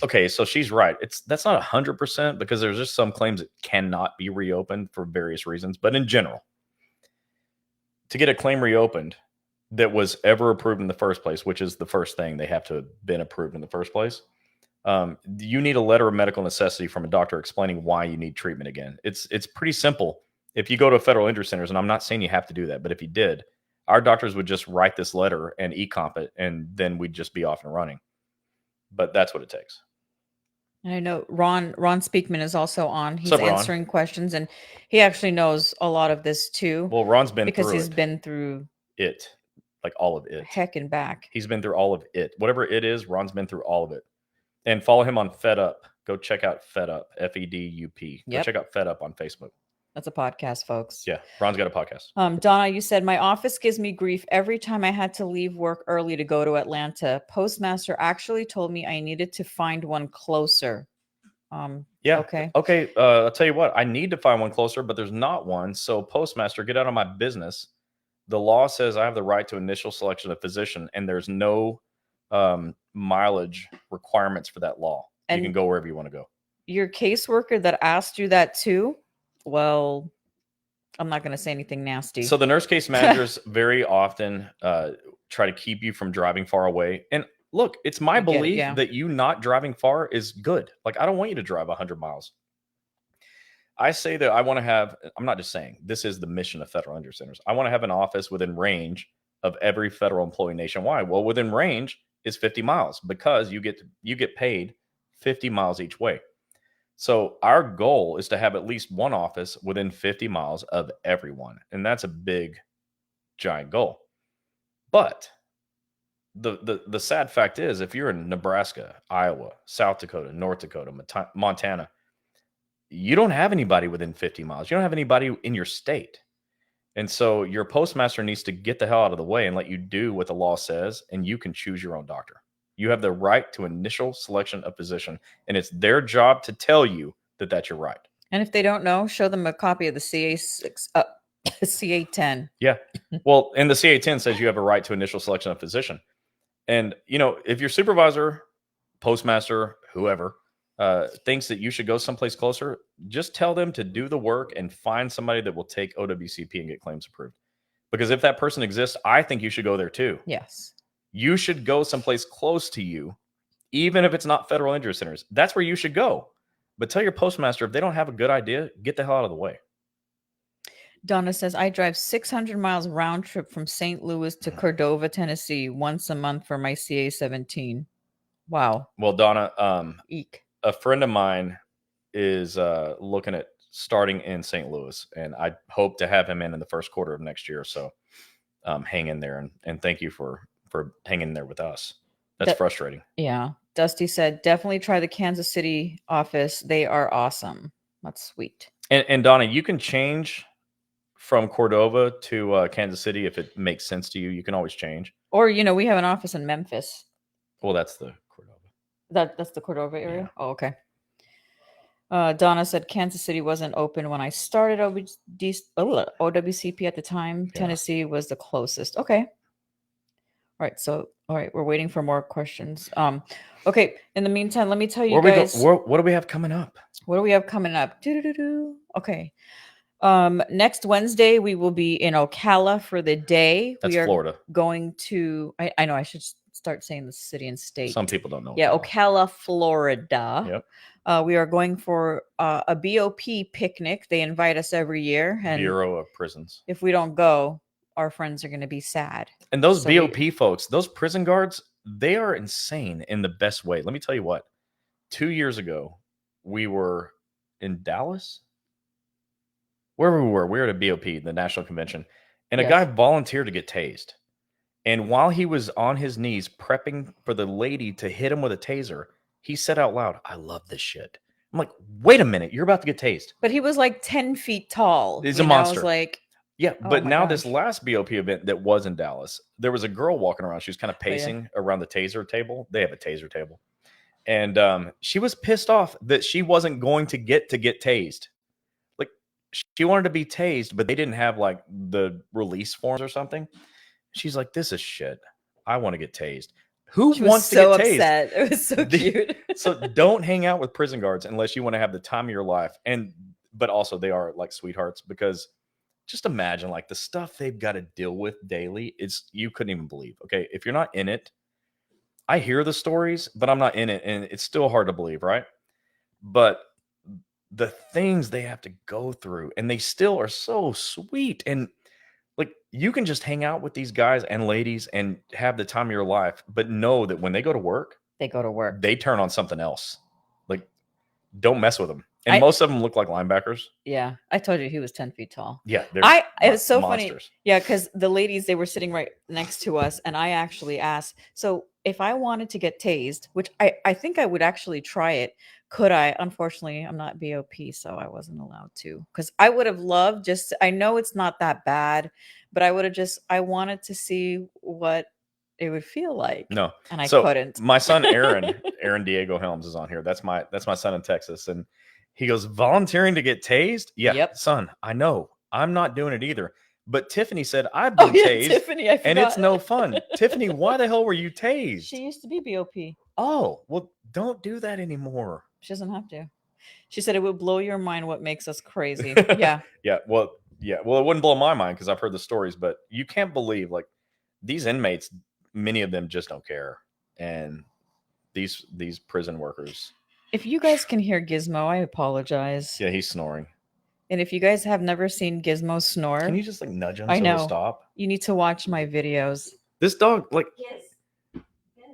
Okay, so she's right. That's not 100% because there's just some claims that cannot be reopened for various reasons. But in general, to get a claim reopened that was ever approved in the first place, which is the first thing, they have to have been approved in the first place. You need a letter of medical necessity from a doctor explaining why you need treatment again. It's pretty simple. If you go to federal injury centers, and I'm not saying you have to do that, but if you did, our doctors would just write this letter and e-comp it, and then we'd just be off and running. But that's what it takes. And I know Ron Speakman is also on. He's answering questions, and he actually knows a lot of this too. Well, Ron's been because through he's been through it, like all of it. Heck and back. He's been through all of it. Whatever it is, Ron's been through all of it. And follow him on Fed Up. Go check out Fed Up, FEDUP. Go check out Fed Up on Facebook. That's a podcast, folks. Yeah, Ron's got a podcast. Donna, you said, my office gives me grief every time I had to leave work early to go to Atlanta. Postmaster actually told me I needed to find one closer. Yeah. Okay. I'll tell you what. I need to find one closer, but there's not one. So Postmaster, get out of my business. The law says I have the right to initial selection of physician, and there's no mileage requirements for that law. And you can go wherever you want to go. Your caseworker that asked you that too, well, I'm not going to say anything nasty. So the nurse case managers very often try to keep you from driving far away. And look, it's my belief that you not driving far is good. Like, I don't want you to drive 100 miles. I say that I want to have, I'm not just saying, this is the mission of federal injury centers. I want to have an office within range of every federal employee nationwide. Well, within range is 50 miles because you get paid 50 miles each way. So our goal is to have at least one office within 50 miles of everyone. And that's a big, giant goal. But the sad fact is, if you're in Nebraska, Iowa, South Dakota, North Dakota, Montana, you don't have anybody within 50 miles. You don't have anybody in your state. And so your postmaster needs to get the hell out of the way and let you do what the law says, and you can choose your own doctor. You have the right to initial selection of physician, and it's their job to tell you that that's your right. And if they don't know, show them a copy of the CA10. Yeah. Well, and the CA10 says you have a right to initial selection of physician. And, if your supervisor, postmaster, whoever, thinks that you should go someplace closer, just tell them to do the work and find somebody that will take OWCP and get claims approved. Because if that person exists, I think you should go there too. Yes. You should go someplace close to you, even if it's not federal injury centers. That's where you should go. But tell your postmaster, if they don't have a good idea, get the hell out of the way. Donna says, I drive 600 miles round trip from St. Louis to Cordova, Tennessee once a month for my CA17. Wow. Well, Donna, Eek. A friend of mine is looking at starting in St. Louis, and I hope to have him in the first quarter of next year. So hang in there, and thank you for hanging in there with us. That's frustrating. Yeah. Dusty said, definitely try the Kansas City office. They are awesome. That's sweet. And Donna, you can change from Cordova to Kansas City if it makes sense to you. You can always change. Or, we have an office in Memphis. Well, that's the Cordova. That's the Cordova area? Yeah. Oh, okay. Donna said Kansas City wasn't open when I started OWCP at the time. Yeah. Tennessee was the closest. Okay. All right. We're waiting for more questions. Okay. In the meantime, let me tell you guys. What do we have coming up? Okay. Next Wednesday, we will be in Ocala for the day. That's Florida. Going to, I know I should start saying the city and state. Some people don't know. Yeah. Ocala, Florida. Yep. We are going for a BOP picnic. They invite us every year. And Bureau of Prisons. If we don't go, our friends are going to be sad. And those BOP folks, those prison guards, they are insane in the best way. Let me tell you what. 2 years ago, we were in Dallas. Wherever we were at a BOP, the National Convention, and a guy volunteered to get tased. And while he was on his knees prepping for the lady to hit him with a taser, he said out loud, I love this shit. I'm like, wait a minute, you're about to get tased. But he was like 10 feet tall. He's a monster. I was like, yeah, but now this last BOP event that was in Dallas, there was a girl walking around. She was kind of pacing around the taser table. They have a taser table. And she was pissed off that she wasn't going to get tased. Like, she wanted to be tased, but they didn't have like the release forms or something. She's like, this is shit. I want to get tased. Who wants to get tased? Upset. It was so cute. So don't hang out with prison guards unless you want to have the time of your life. But also they are like sweethearts, because just imagine like the stuff they've got to deal with daily. You couldn't even believe. Okay, if you're not in it, I hear the stories, but I'm not in it, and it's still hard to believe, right? But the things they have to go through, and they still are so sweet. And like, you can just hang out with these guys and ladies and have the time of your life, but know that when they go to work, they turn on something else. Like, don't mess with them. And most of them look like linebackers. Yeah. I told you he was 10 feet tall. Yeah. It was so monsters. funny. Yeah. Because the ladies, they were sitting right next to us. And I actually asked, so if I wanted to get tased, which I think I would actually try it, could I? Unfortunately, I'm not BOP, so I wasn't allowed to. Because I would have loved I know it's not that bad, but I wanted to see what it would feel like. No. And I couldn't. My son, Aaron Diego Helms is on here. That's my son in Texas. And he goes, volunteering to get tased? Yeah, yep. Son, I know. I'm not doing it either. But Tiffany said, I've been tased. Tiffany, I forgot. And it's no fun. Tiffany, why the hell were you tased? She used to be BOP. Oh, well, don't do that anymore. She doesn't have to. She said it would blow your mind what makes us crazy. Yeah. Well, it wouldn't blow my mind because I've heard the stories, but you can't believe, like, these inmates, many of them just don't care. And these prison workers. If you guys can hear Gizmo, I apologize. Yeah, he's snoring. And if you guys have never seen Gizmo snore, can you just like nudge him so he'll stop? You need to watch my videos. This dog, like,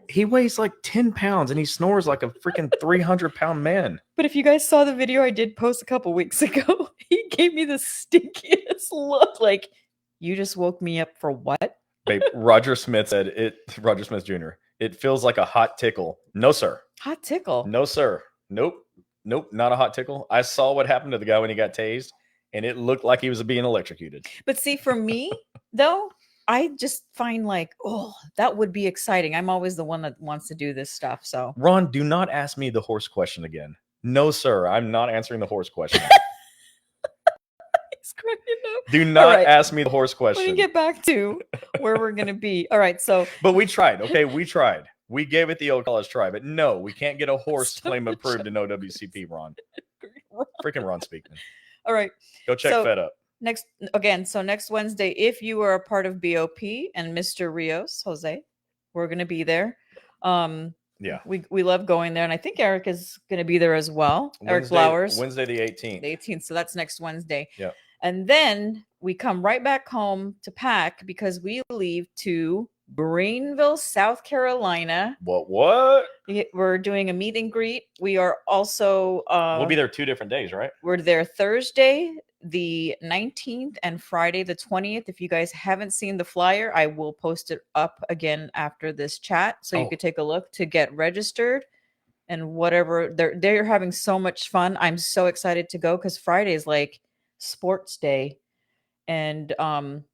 he weighs like 10 pounds and he snores like a freaking 300-pound man. But if you guys saw the video I did post a couple weeks ago, he gave me the stinkiest look. Like, you just woke me up for what? Babe, Roger Smith said it. Roger Smith Jr. It feels like a hot tickle. No, sir. Hot tickle? No, sir. Nope, not a hot tickle. I saw what happened to the guy when he got tased, and it looked like he was being electrocuted. But see, for me, though, I just find like, oh, that would be exciting. I'm always the one that wants to do this stuff. So, Ron, do not ask me the horse question again. No, sir. I'm not answering the horse question. He's cracking up. Do not ask me the horse question. Let me get back to where we're going to be. All right. So, but we tried. Okay. We tried. We gave it the old college try, but no, we can't get a horse claim approved in OWCP, Ron. Freaking Ron Speakman. All right. Go check Fed Up. Next Wednesday, if you are a part of BOP and Mr. Rios, Jose, we're going to be there. Yeah. We love going there. And I think Eric is going to be there as well. Eric Flowers. Wednesday the 18th. The 18th. So that's next Wednesday. Yeah. And then we come right back home to pack because we leave to Greenville, South Carolina. What? We're doing a meet and greet. We are also we'll be there 2 different days, right? We're there Thursday, the 19th, and Friday, the 20th. If you guys haven't seen the flyer, I will post it up again after this chat, so you could take a look to get registered and whatever. They're having so much fun. I'm so excited to go because Friday is like sports day. And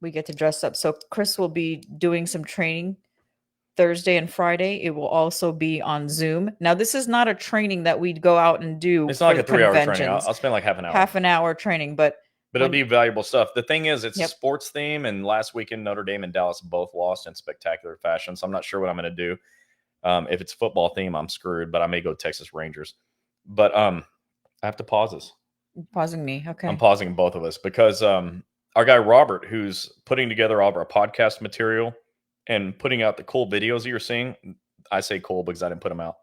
we get to dress up. So Chris will be doing some training Thursday and Friday. It will also be on Zoom. Now, this is not a training that we'd go out and do. It's not like a 3-hour training. I'll spend like half an hour. Half an hour training, but it'll be valuable stuff. The thing is, it's a sports theme, and last weekend Notre Dame and Dallas both lost in spectacular fashion. So I'm not sure what I'm going to do. If it's football theme, I'm screwed. But I may go Texas Rangers. But I have to pause this. Pausing me, okay? I'm pausing both of us because our guy Robert, who's putting together all of our podcast material and putting out the cool videos that you're seeing. I say cool because I didn't put them out.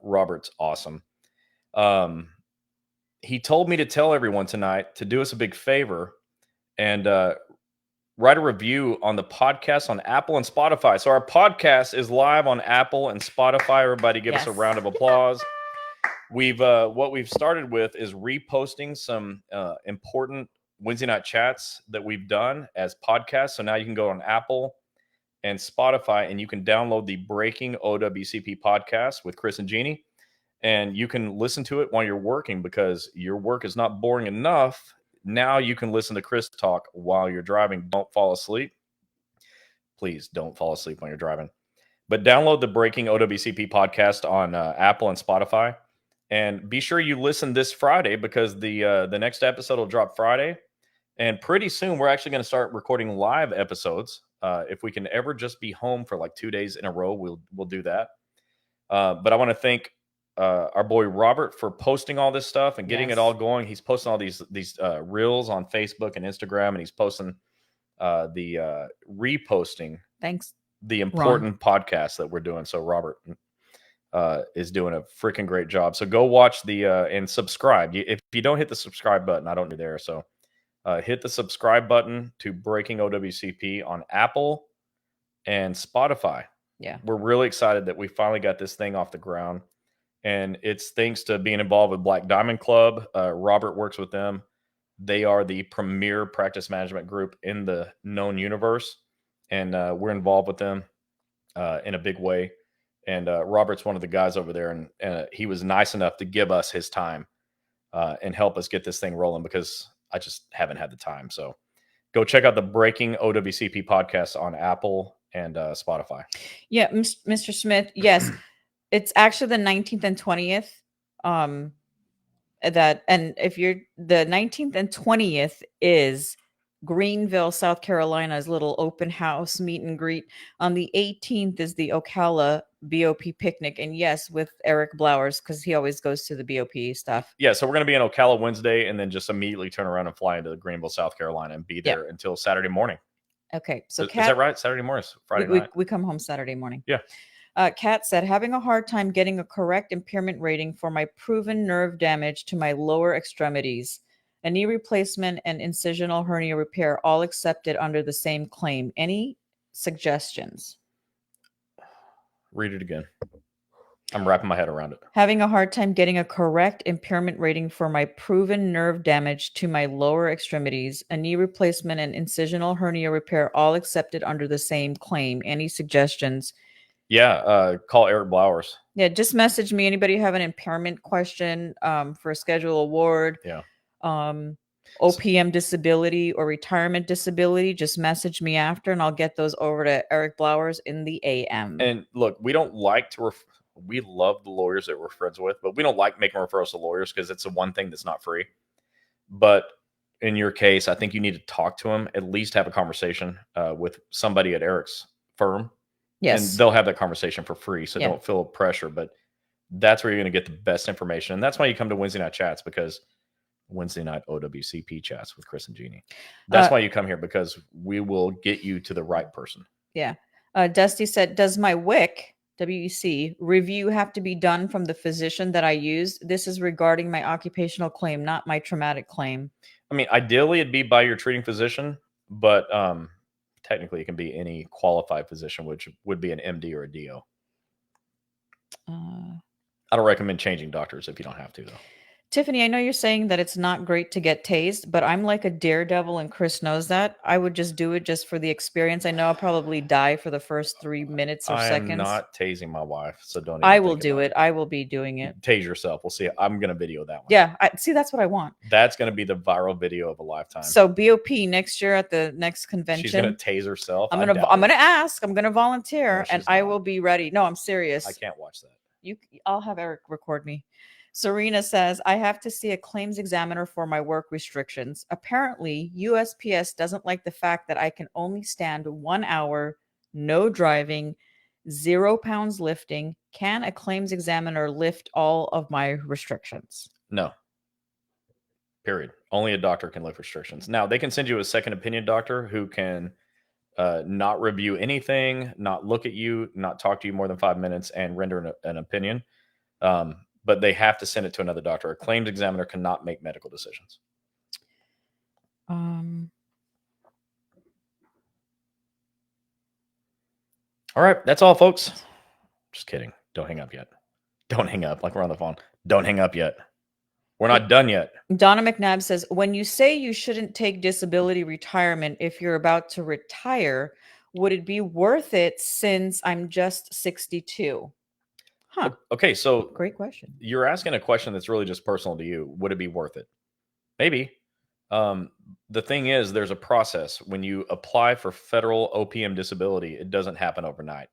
Robert's awesome. He told me to tell everyone tonight to do us a big favor and write a review on the podcast on Apple and Spotify. So our podcast is live on Apple and Spotify. Everybody give us a round of applause. What we've started with is reposting some important Wednesday night chats that we've done as podcasts. So now you can go on Apple and Spotify and you can download the Breaking OWCP podcast with Chris and Gini. and you can listen to it while you're working because your work is not boring enough. Now you can listen to Chris talk while you're driving. Don't fall asleep. Please don't fall asleep when you're driving. But download the Breaking OWCP podcast on Apple and Spotify. And be sure you listen this Friday because the next episode will drop Friday. And pretty soon we're actually going to start recording live episodes. If we can ever just be home for like 2 days in a row, we'll do that. But I want to thank our boy Robert for posting all this stuff and getting it all going. He's posting all these reels on Facebook and Instagram, and he's posting the reposting. Thanks. The important podcast that we're doing. So Robert is doing a freaking great job. So go watch the and subscribe. If you don't hit the subscribe button, I don't do there. So hit the subscribe button to Breaking OWCP on Apple and Spotify. Yeah. We're really excited that we finally got this thing off the ground. And it's thanks to being involved with Black Diamond Club. Robert works with them. They are the premier practice management group in the known universe. And we're involved with them in a big way. And Robert's one of the guys over there. And he was nice enough to give us his time and help us get this thing rolling because I just haven't had the time. So go check out the Breaking OWCP podcast on Apple and Spotify. Yeah, Mr. Smith. Yes, it's actually the 19th and 20th. And if you're the 19th and 20th is Greenville, South Carolina's little open house meet and greet. On the 18th is the Ocala BOP picnic. And yes, with Eric Blowers, because he always goes to the BOP stuff. Yeah, so we're going to be in Ocala Wednesday and then just immediately turn around and fly into Greenville, South Carolina and be there until Saturday morning. Okay. So is that right? Saturday morning? Friday night? We come home Saturday morning. Yeah. Kat said, having a hard time getting a correct impairment rating for my proven nerve damage to my lower extremities. A knee replacement and incisional hernia repair, all accepted under the same claim. Any suggestions? Read it again. I'm wrapping my head around it. Having a hard time getting a correct impairment rating for my proven nerve damage to my lower extremities. A knee replacement and incisional hernia repair, all accepted under the same claim. Any suggestions? Yeah, call Eric Blowers. Yeah, just message me. Anybody have an impairment question for a schedule award? Yeah. OPM disability or retirement disability, just message me after and I'll get those over to Eric Blowers in the AM. And look, we don't like to we love the lawyers that we're friends with, but we don't like making referrals to lawyers because it's the one thing that's not free. But in your case, I think you need to talk to him, at least have a conversation with somebody at Eric's firm. Yes. And they'll have that conversation for free. So don't feel pressure, but that's where you're going to get the best information. And that's why you come to Wednesday night chats, because Wednesday night OWCP chats with Chris and Gini. That's why you come here, because we will get you to the right person. Yeah. Dusty said, does my WEC review have to be done from the physician that I used? This is regarding my occupational claim, not my traumatic claim. I mean, ideally it'd be by your treating physician, but technically it can be any qualified physician, which would be an MD or a DO. I don't recommend changing doctors if you don't have to, though. Tiffany, I know you're saying that it's not great to get tased, but I'm like a daredevil and Chris knows that. I would just do it just for the experience. I know I'll probably die for the first 3 minutes or seconds. I'm not tasing my wife, so don't. I will do it. I will be doing it. Tase yourself. We'll see. I'm going to video that one. Yeah. See, that's what I want. That's going to be the viral video of a lifetime. So BOP next year at the next convention. She's going to tase herself. I'm going to ask. I'm going to volunteer and I will be ready. No, I'm serious. I can't watch that. I'll have Eric record me. Serena says, I have to see a claims examiner for my work restrictions. Apparently, USPS doesn't like the fact that I can only stand 1 hour, no driving, 0 pounds lifting. Can a claims examiner lift all of my restrictions? No. Period. Only a doctor can lift restrictions. Now, they can send you a second opinion doctor who can not review anything, not look at you, not talk to you more than 5 minutes, and render an opinion. But they have to send it to another doctor. A claims examiner cannot make medical decisions. All right. That's all, folks. Just kidding. Don't hang up yet. Don't hang up like we're on the phone. Don't hang up yet. We're not done yet. Donna McNabb says, when you say you shouldn't take disability retirement if you're about to retire, would it be worth it since I'm just 62? Huh. Okay, so great question. You're asking a question that's really just personal to you. Would it be worth it? Maybe. The thing is, there's a process. When you apply for federal OPM disability, it doesn't happen overnight.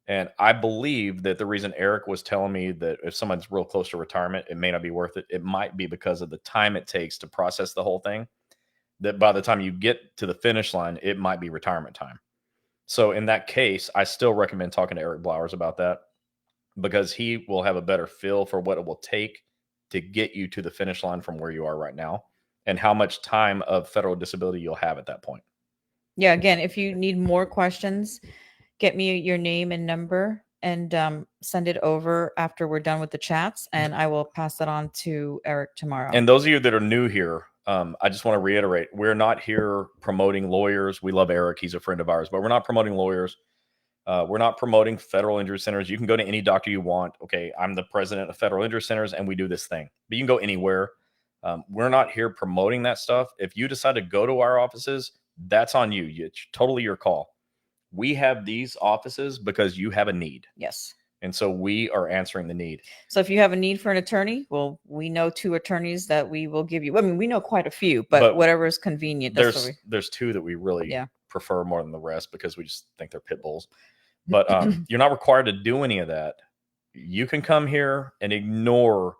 And I believe that the reason Eric was telling me that if someone's real close to retirement, it may not be worth it. It might be because of the time it takes to process the whole thing. That by the time you get to the finish line, it might be retirement time. So in that case, I still recommend talking to Eric Blowers about that, because he will have a better feel for what it will take to get you to the finish line from where you are right now, and how much time of federal disability you'll have at that point. Yeah. Again, if you need more questions, get me your name and number and send it over after we're done with the chats, and I will pass that on to Eric tomorrow. And those of you that are new here, I just want to reiterate, we're not here promoting lawyers. We love Eric. He's a friend of ours, but we're not promoting lawyers. We're not promoting federal injury centers. You can go to any doctor you want. Okay, I'm the president of federal injury centers, and we do this thing. But you can go anywhere. We're not here promoting that stuff. If you decide to go to our offices, that's on you. It's totally your call. We have these offices because you have a need. Yes. And so we are answering the need. So if you have a need for an attorney, well, we know 2 attorneys that we will give you. I mean, we know quite a few, but whatever is convenient. There's 2 that we really prefer more than the rest, because we just think they're pit bulls. But you're not required to do any of that. You can come here and ignore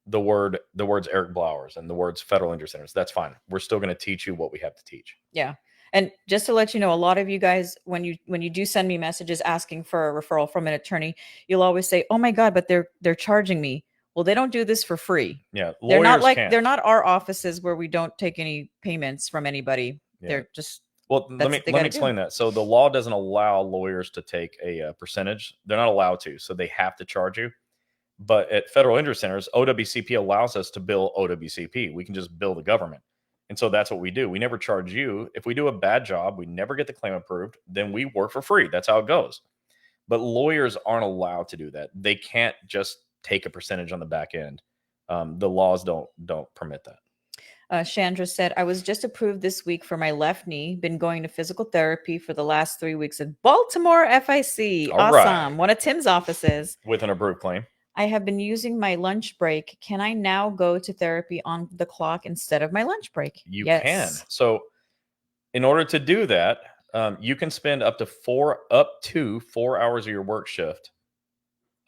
the words Eric Blowers and the words federal injury centers. That's fine. We're still going to teach you what we have to teach. Yeah. And just to let you know, a lot of you guys, when you do send me messages asking for a referral from an attorney, you'll always say, "Oh my God, but they're charging me." Well, they don't do this for free. Yeah, they're not our offices where we don't take any payments from anybody. Yeah. They're just let me explain that. So the law doesn't allow lawyers to take a percentage. They're not allowed to, so they have to charge you. But at federal injury centers, OWCP allows us to bill OWCP. We can just bill the government. And so that's what we do. We never charge you. If we do a bad job, we never get the claim approved, then we work for free. That's how it goes. But lawyers aren't allowed to do that. They can't just take a percentage on the back end. The laws don't permit that. Chandra said, "I was just approved this week for my left knee. Been going to physical therapy for the last 3 weeks at Baltimore FIC. All awesome. Right. One of Tim's offices. With an approved claim. I have been using my lunch break. Can I now go to therapy on the clock instead of my lunch break?" You can. So in order to do that, you can spend up to 4 hours of your work shift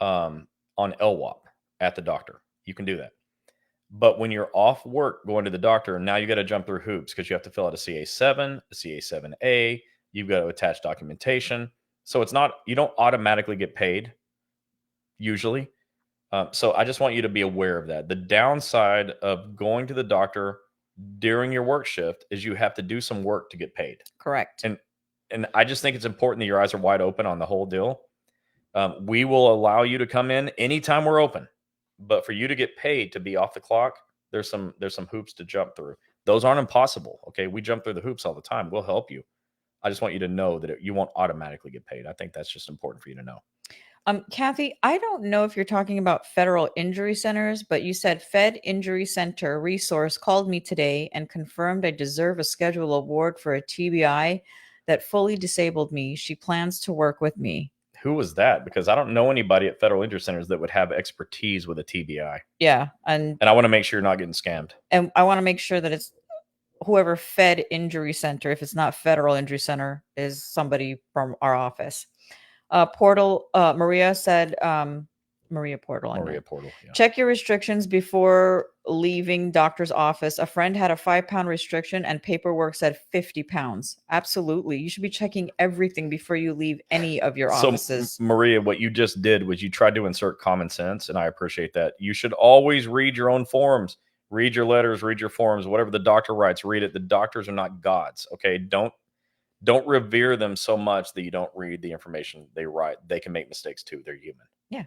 on LWOP at the doctor. You can do that. But when you're off work going to the doctor, now you got to jump through hoops, because you have to fill out a CA7, a CA7A. You've got to attach documentation. So it's not, you don't automatically get paid usually. So I just want you to be aware of that. The downside of going to the doctor during your work shift is you have to do some work to get paid. Correct. And I just think it's important that your eyes are wide open on the whole deal. We will allow you to come in anytime we're open, but for you to get paid to be off the clock, there's some hoops to jump through. Those aren't impossible. Okay. We jump through the hoops all the time. We'll help you. I just want you to know that you won't automatically get paid. I think that's just important for you to know. Kathy, I don't know if you're talking about federal injury centers, but you said Fed Injury Center Resource called me today and confirmed I deserve a schedule award for a TBI that fully disabled me. She plans to work with me. Who was that? Because I don't know anybody at federal injury centers that would have expertise with a TBI. Yeah. And I want to make sure you're not getting scammed. And I want to make sure that it's whoever Fed Injury Center, if it's not Federal Injury Center, is somebody from our office. Portal, Maria said, Maria Portal. Yeah. Check your restrictions before leaving doctor's office. A friend had a 5-pound restriction and paperwork said 50 pounds. Absolutely. You should be checking everything before you leave any of your offices. So, Maria, what you just did was you tried to insert common sense, and I appreciate that. You should always read your own forms, read your letters, read your forms, whatever the doctor writes, read it. The doctors are not gods. Okay. Don't revere them so much that you don't read the information they write. They can make mistakes too. They're human. Yeah.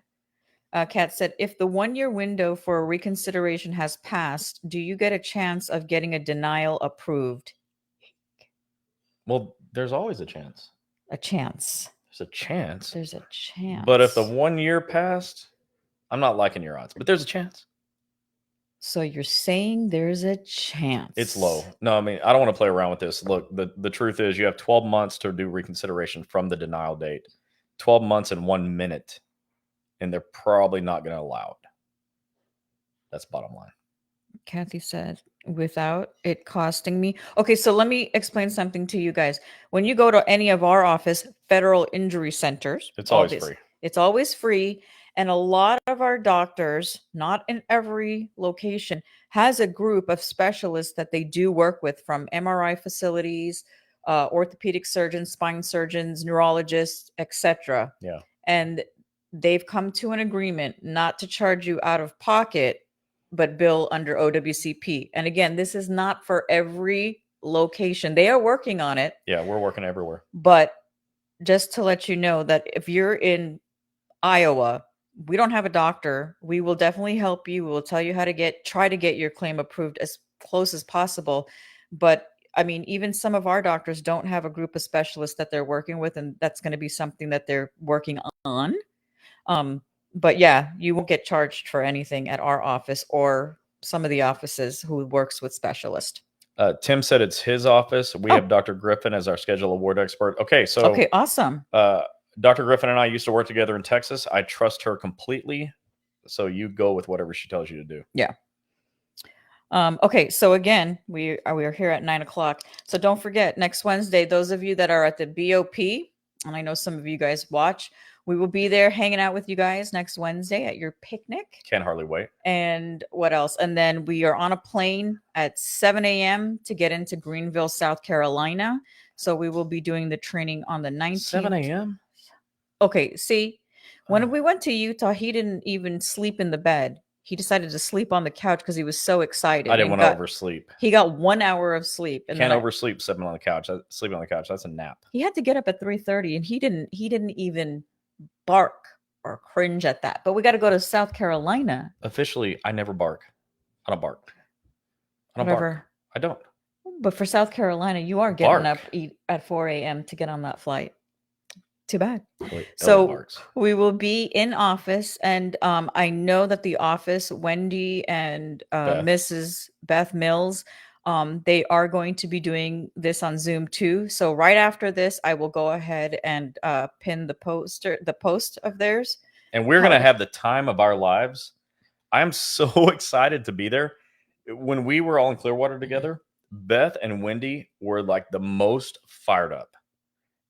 Kat said, if the 1-year window for reconsideration has passed, do you get a chance of getting a denial approved? Well, there's always a chance. A chance. There's a chance. There's a chance. But if the 1 year passed, I'm not liking your odds, but there's a chance. So you're saying there's a chance. It's low. No, I mean, I don't want to play around with this. Look, the truth is you have 12 months to do reconsideration from the denial date. 12 months and 1 minute and they're probably not going to allow it. That's bottom line. Kathy said, without it costing me. Okay, so let me explain something to you guys. When you go to any of our office, federal injury centers, it's always free. It's always free. And a lot of our doctors, not in every location, has a group of specialists that they do work with, from MRI facilities, orthopedic surgeons, spine surgeons, neurologists, etc. Yeah. And they've come to an agreement not to charge you out of pocket, but bill under OWCP. And again, this is not for every location. They are working on it. Yeah, we're working everywhere. But just to let you know that if you're in Iowa, we don't have a doctor. We will definitely help you. We will tell you how to try to get your claim approved as close as possible. But I mean, even some of our doctors don't have a group of specialists that they're working with, and that's going to be something that they're working on. But yeah, you won't get charged for anything at our office or some of the offices who works with specialists. Tim said it's his office. We have Dr. Griffin as our schedule award expert. Okay, awesome. Dr. Griffin and I used to work together in Texas. I trust her completely. So you go with whatever she tells you to do. Yeah. Okay, so again, we are here at 9:00. So don't forget, next Wednesday, those of you that are at the BOP, and I know some of you guys watch, we will be there hanging out with you guys next Wednesday at your picnic. Can't hardly wait. And what else? And then we are on a plane at 7 a.m. to get into Greenville, South Carolina. So we will be doing the training on the 19th. 7 a.m.? Okay, see, when we went to Utah, he didn't even sleep in the bed. He decided to sleep on the couch because he was so excited. I didn't want to oversleep. He got 1 hour of sleep. And can't oversleep sleeping on the couch. Sleeping on the couch, that's a nap. He had to get up at 3:30, and he didn't even bark or cringe at that. But we got to go to South Carolina. Officially, I never bark. I don't bark. Whatever. I don't. But for South Carolina, you are getting up at 4 a.m. to get on that flight. Too bad. So we will be in office, and I know that the office, Wendy and Mrs. Beth Mills, they are going to be doing this on Zoom too. So right after this, I will go ahead and pin the post of theirs. And we're going to have the time of our lives. I'm so excited to be there. When we were all in Clearwater together, Beth and Wendy were like the most fired up,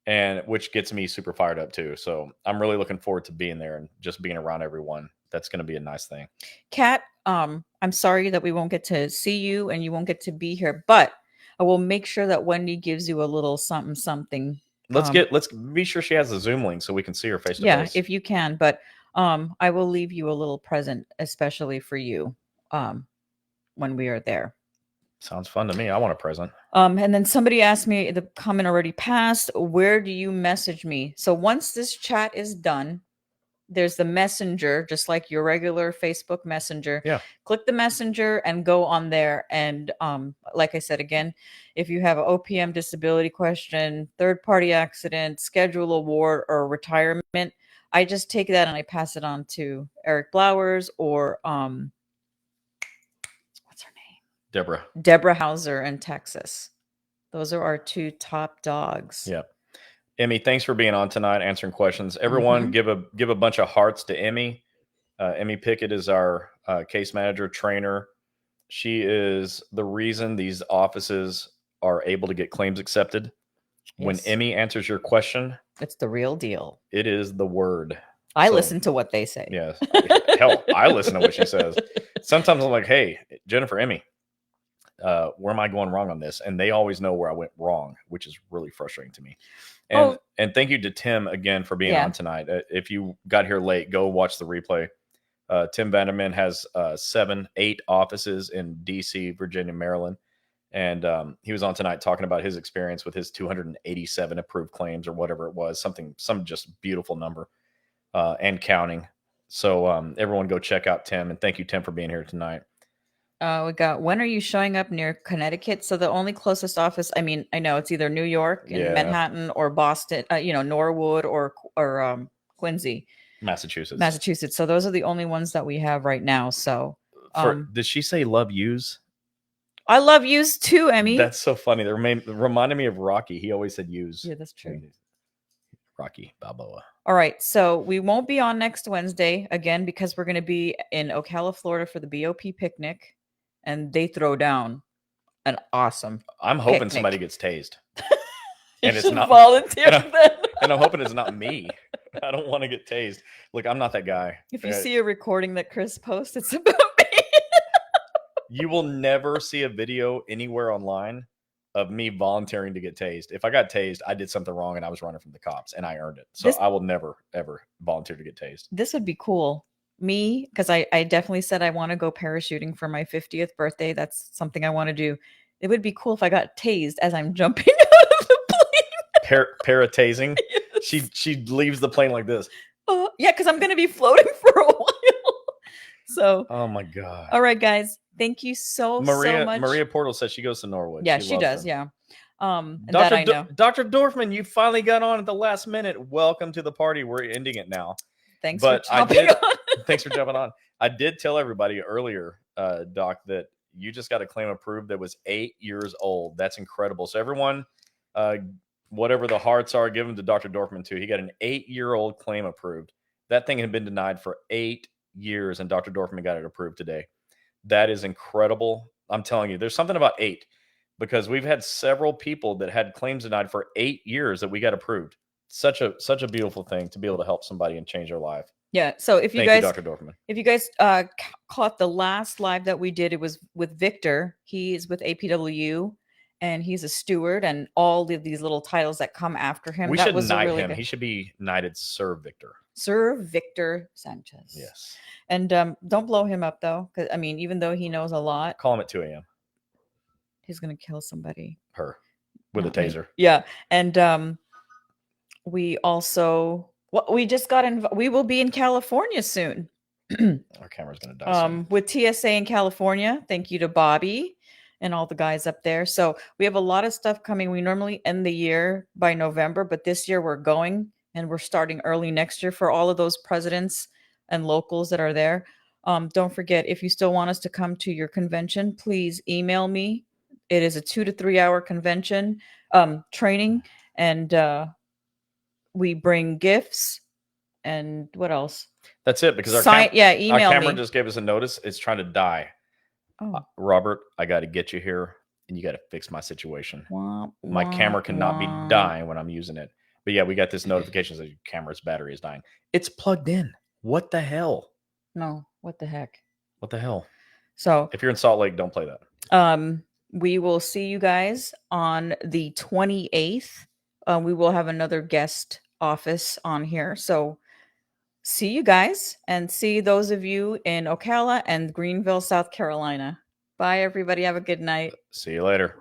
and which gets me super fired up too. So I'm really looking forward to being there and just being around everyone. That's going to be a nice thing. Kat, I'm sorry that we won't get to see you and you won't get to be here, but I will make sure that Wendy gives you a little something. Let's be sure she has a Zoom link so we can see her face to face. Yeah, if you can, but I will leave you a little present, especially for you, when we are there. Sounds fun to me. I want a present. And then somebody asked me, the comment already passed, where do you message me? So once this chat is done, there's the messenger, just like your regular Facebook messenger. Yeah. Click the messenger and go on there. And like I said, again, if you have an OPM disability question, third-party accident, schedule award, or retirement, I just take that and I pass it on to Eric Blowers or what's her name? Deborah Hauser in Texas. Those are our two top dogs. Yeah. Emmy, thanks for being on tonight, answering questions. Everyone, give a bunch of hearts to Emmy. Emmy Pickett is our case manager, trainer. She is the reason these offices are able to get claims accepted. Yes. When Emmy answers your question, it's the real deal. It is the word. I listen to what they say. Yes. Hell, I listen to what she says. Sometimes I'm like, hey, Jennifer, Emmy, where am I going wrong on this? And they always know where I went wrong, which is really frustrating to me. And thank you to Tim again for being on tonight. If you got here late, go watch the replay. Tim Vanderman has 8 offices in DC, Virginia, Maryland. And he was on tonight talking about his experience with his 287 approved claims or whatever it was, some just beautiful number and counting. So everyone go check out Tim. And thank you, Tim, for being here tonight. We got, when are you showing up near Connecticut? So the only closest office, I mean, I know it's either New York in Manhattan or Boston, Norwood or Quincy. Massachusetts. So those are the only ones that we have right now. So did she say love yous? I love yous too, Emmy. That's so funny. They reminded me of Rocky. He always said yous. Yeah, that's true. Rocky Balboa. All right. So we won't be on next Wednesday again because we're going to be in Ocala, Florida for the BOP picnic, and they throw down an awesome. I'm hoping somebody gets tased. And it's not volunteer. And I'm hoping it's not me. I don't want to get tased. Look, I'm not that guy. If you see a recording that Chris posts, it's about me. You will never see a video anywhere online of me volunteering to get tased. If I got tased, I did something wrong and I was running from the cops and I earned it. So I will never, ever volunteer to get tased. This would be cool. Me, because I definitely said I want to go parachuting for my 50th birthday. That's something I want to do. It would be cool if I got tased as I'm jumping out of the plane. Paratasing? Yes. She leaves the plane like this. Yeah, because I'm going to be floating for a while. So. Oh my God. All right, guys. Thank you so much. Maria Portal says she goes to Norwood. Yeah, she does. Them. Yeah. Dr. Dorfman, you finally got on at the last minute. Welcome to the party. We're ending it now. Thanks for jumping on. Thanks for jumping on. I did tell everybody earlier, Doc, that you just got a claim approved that was 8 years old. That's incredible. So everyone, whatever the hearts are, give them to Dr. Dorfman too. He got an 8-year-old claim approved. That thing had been denied for 8 years, and Dr. Dorfman got it approved today. That is incredible. I'm telling you, there's something about 8, because we've had several people that had claims denied for 8 years that we got approved. Such a beautiful thing to be able to help somebody and change their life. Yeah. So if you Thank guys, you, Dr. Dorfman. If you guys caught the last live that we did, it was with Victor. He is with APW, and he's a steward, and all of these little titles that come after him. We should knight him. Good. He should be knighted Sir Victor. Sir Victor Sanchez. Yes. And don't blow him up though, because I mean, even though he knows a lot, call him at 2 a.m. He's gonna kill somebody. Her with a taser. Yeah, and we also we just got we will be in California soon. Our camera's gonna die soon. With TSA in California. Thank you to Bobby and all the guys up there. So we have a lot of stuff coming. We normally end the year by November, but this year we're going, and we're starting early next year for all of those presidents and locals that are there. Don't forget, if you still want us to come to your convention, please email me. It is a 2 to 3 hour convention training, and we bring gifts. And what else? That's it, because email our camera me. Just gave us a notice. It's trying to die. Oh. Robert, I got to get you here, and you got to fix my situation. My camera cannot be dying when I'm using it. But yeah, we got this notification that your camera's battery is dying. It's plugged in. What the hell? No, what the heck? What the hell? So if you're in Salt Lake, don't play that. We will see you guys on the 28th. We will have another guest office on here. So see you guys, and see those of you in Ocala and Greenville, South Carolina. Bye, everybody. Have a good night. See you later.